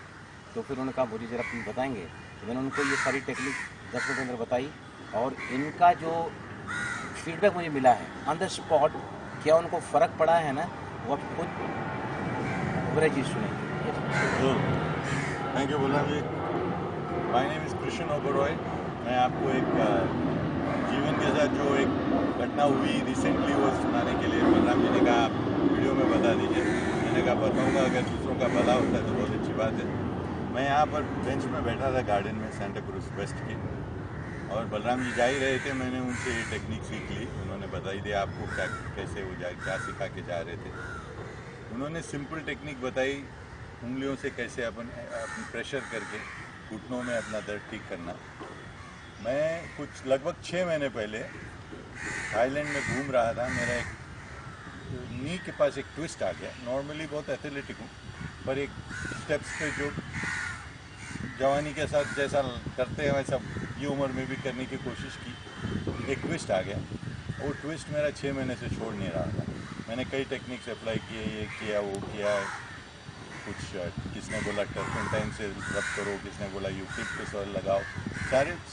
तो फिर उन्होंने कहा मुझे ज़रा तुम बताएंगे। तो मैंने उनको ये सारी टेक्निक 10 मिनट के अंदर बताई, और इनका जो फीडबैक मुझे मिला है ऑन द स्पॉट, क्या उनको फ़र्क पड़ा है ना, वो आप खुद ओबराय जी सुनेंगे। Thank you Balram ji. My name is Krishna Oberoi. मैं आपको एक जीवन के साथ जो एक घटना हुई रिसेंटली वो सुनाने के लिए बलराम जी ने कहा आप वीडियो में बता दीजिए। मैंने कहा बताऊँगा, अगर दूसरों का भला होता है तो बहुत अच्छी बात है। मैं यहाँ पर बेंच में बैठा था गार्डन में सेंटा क्रूज वेस्ट के, और बलराम जी जा ही रहे थे। मैंने उनसे ये टेक्निक सीख ली, उन्होंने बताई दिया आपको क्या कैसे वो क्या सिखा के जा रहे थे। उन्होंने सिंपल टेक्निक बताई, उंगलियों से कैसे अपन प्रेशर करके घुटनों में अपना दर्द ठीक करना। मैं कुछ लगभग 6 महीने पहले थाईलैंड में घूम रहा था। मेरा एक नी के पास एक ट्विस्ट आ गया। नॉर्मली बहुत एथलेटिक हूँ, पर एक स्टेप्स पे जो जवानी के साथ जैसा करते हैं वैसा ये उम्र में भी करने की कोशिश की। एक ट्विस्ट आ गया। वो ट्विस्ट मेरा 6 महीने से छोड़ नहीं रहा था। मैंने कई टेक्निक्स अप्लाई किए, ये किया वो किया। कुछ किसने बोला टर्पेंटाइन से रब करो, किसने बोला यूकेलिप्टस ऑयल लगाओ।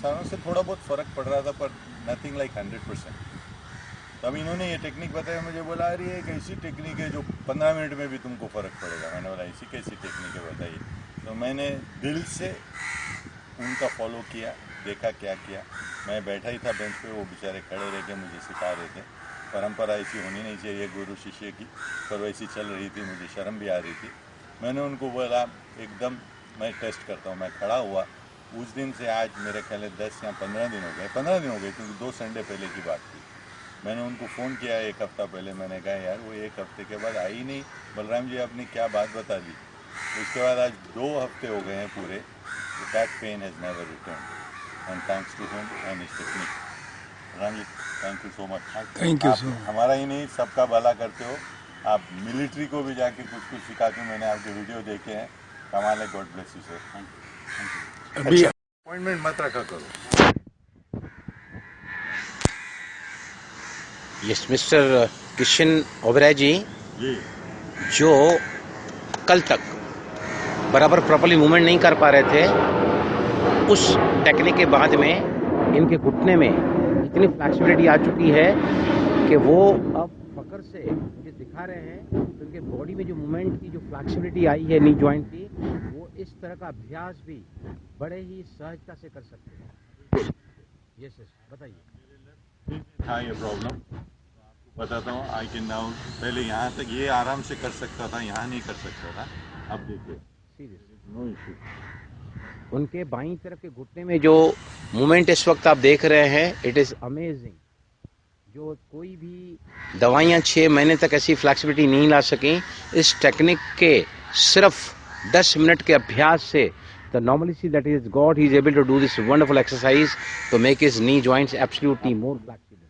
सारों से थोड़ा बहुत फ़र्क पड़ रहा था, पर नथिंग लाइक 100%। तब इन्होंने ये टेक्निक बताया, मुझे बोला अरे एक ऐसी टेक्निक है जो 15 मिनट में भी तुमको फ़र्क पड़ेगा। मैंने बोला ऐसी कैसी टेक्निक है बताइए। तो मैंने दिल से उनका फॉलो किया, देखा क्या किया। मैं बैठा ही था बेंच पे, वो बेचारे खड़े रह के मुझे सिखा रहे थे। परंपरा ऐसी होनी नहीं चाहिए गुरु शिष्य की, पर वैसी चल रही थी, मुझे शर्म भी आ रही थी। मैंने उनको बोला एकदम मैं टेस्ट करता हूँ। मैं खड़ा हुआ। उस दिन से आज मेरे ख्याल 10 या 15 दिन हो गए, 15 दिन हो गए, क्योंकि 2 संडे पहले की बात थी। मैंने उनको फ़ोन किया 1 हफ़्ता पहले। मैंने कहा यार वो 1 हफ़्ते के बाद आई नहीं, बलराम जी आपने क्या बात बता दी। उसके बाद आज 2 हफ़्ते हो गए हैं पूरे। Back pain has never return and thanks to him and his technique. Balram ji thank you so much. Thank you so much. हमारा ही नहीं सबका भला करते हो। आप मिलिट्री को भी जाके कुछ सिखाते हो। मैंने आपके वीडियो देखे हैं, कमाल है। God bless you sir. Thank you. अभी अपॉइंटमेंट मत रखा करो। यस मिस्टर कृष्ण ओबराय जी, जी जो कल तक बराबर प्रॉपर्ली मूवमेंट नहीं कर पा रहे थे, उस टेक्निक के बाद में इनके घुटने में इतनी फ्लैक्सिबिलिटी आ चुकी है कि वो अब पकड़ से मुझे दिखा रहे हैं। तो इनके बॉडी में जो मूवमेंट की जो फ्लैक्सिबिलिटी आई है नी जॉइंट की, वो इस तरह का अभ्यास भी बड़े ही सहजता से कर सकते हैं। यस यस बताइए। था ये प्रॉब्लम, आपको बताता हूँ। आई कैन नाउ, पहले यहाँ तक ये आराम से कर सकता था, यहाँ नहीं कर सकता था। अब देखिए सीरियस नो इशू। उनके बाईं तरफ के घुटने में जो मूवमेंट इस वक्त आप देख रहे हैं, इट इज़ अमेजिंग। जो कोई भी दवाइयाँ 6 महीने तक ऐसी फ्लैक्सिबिलिटी नहीं ला सकें, इस टेक्निक के सिर्फ 10 मिनट के अभ्यास से the normalcy that is God, he is able to do this wonderful exercise to make his knee joints absolutely more flexible.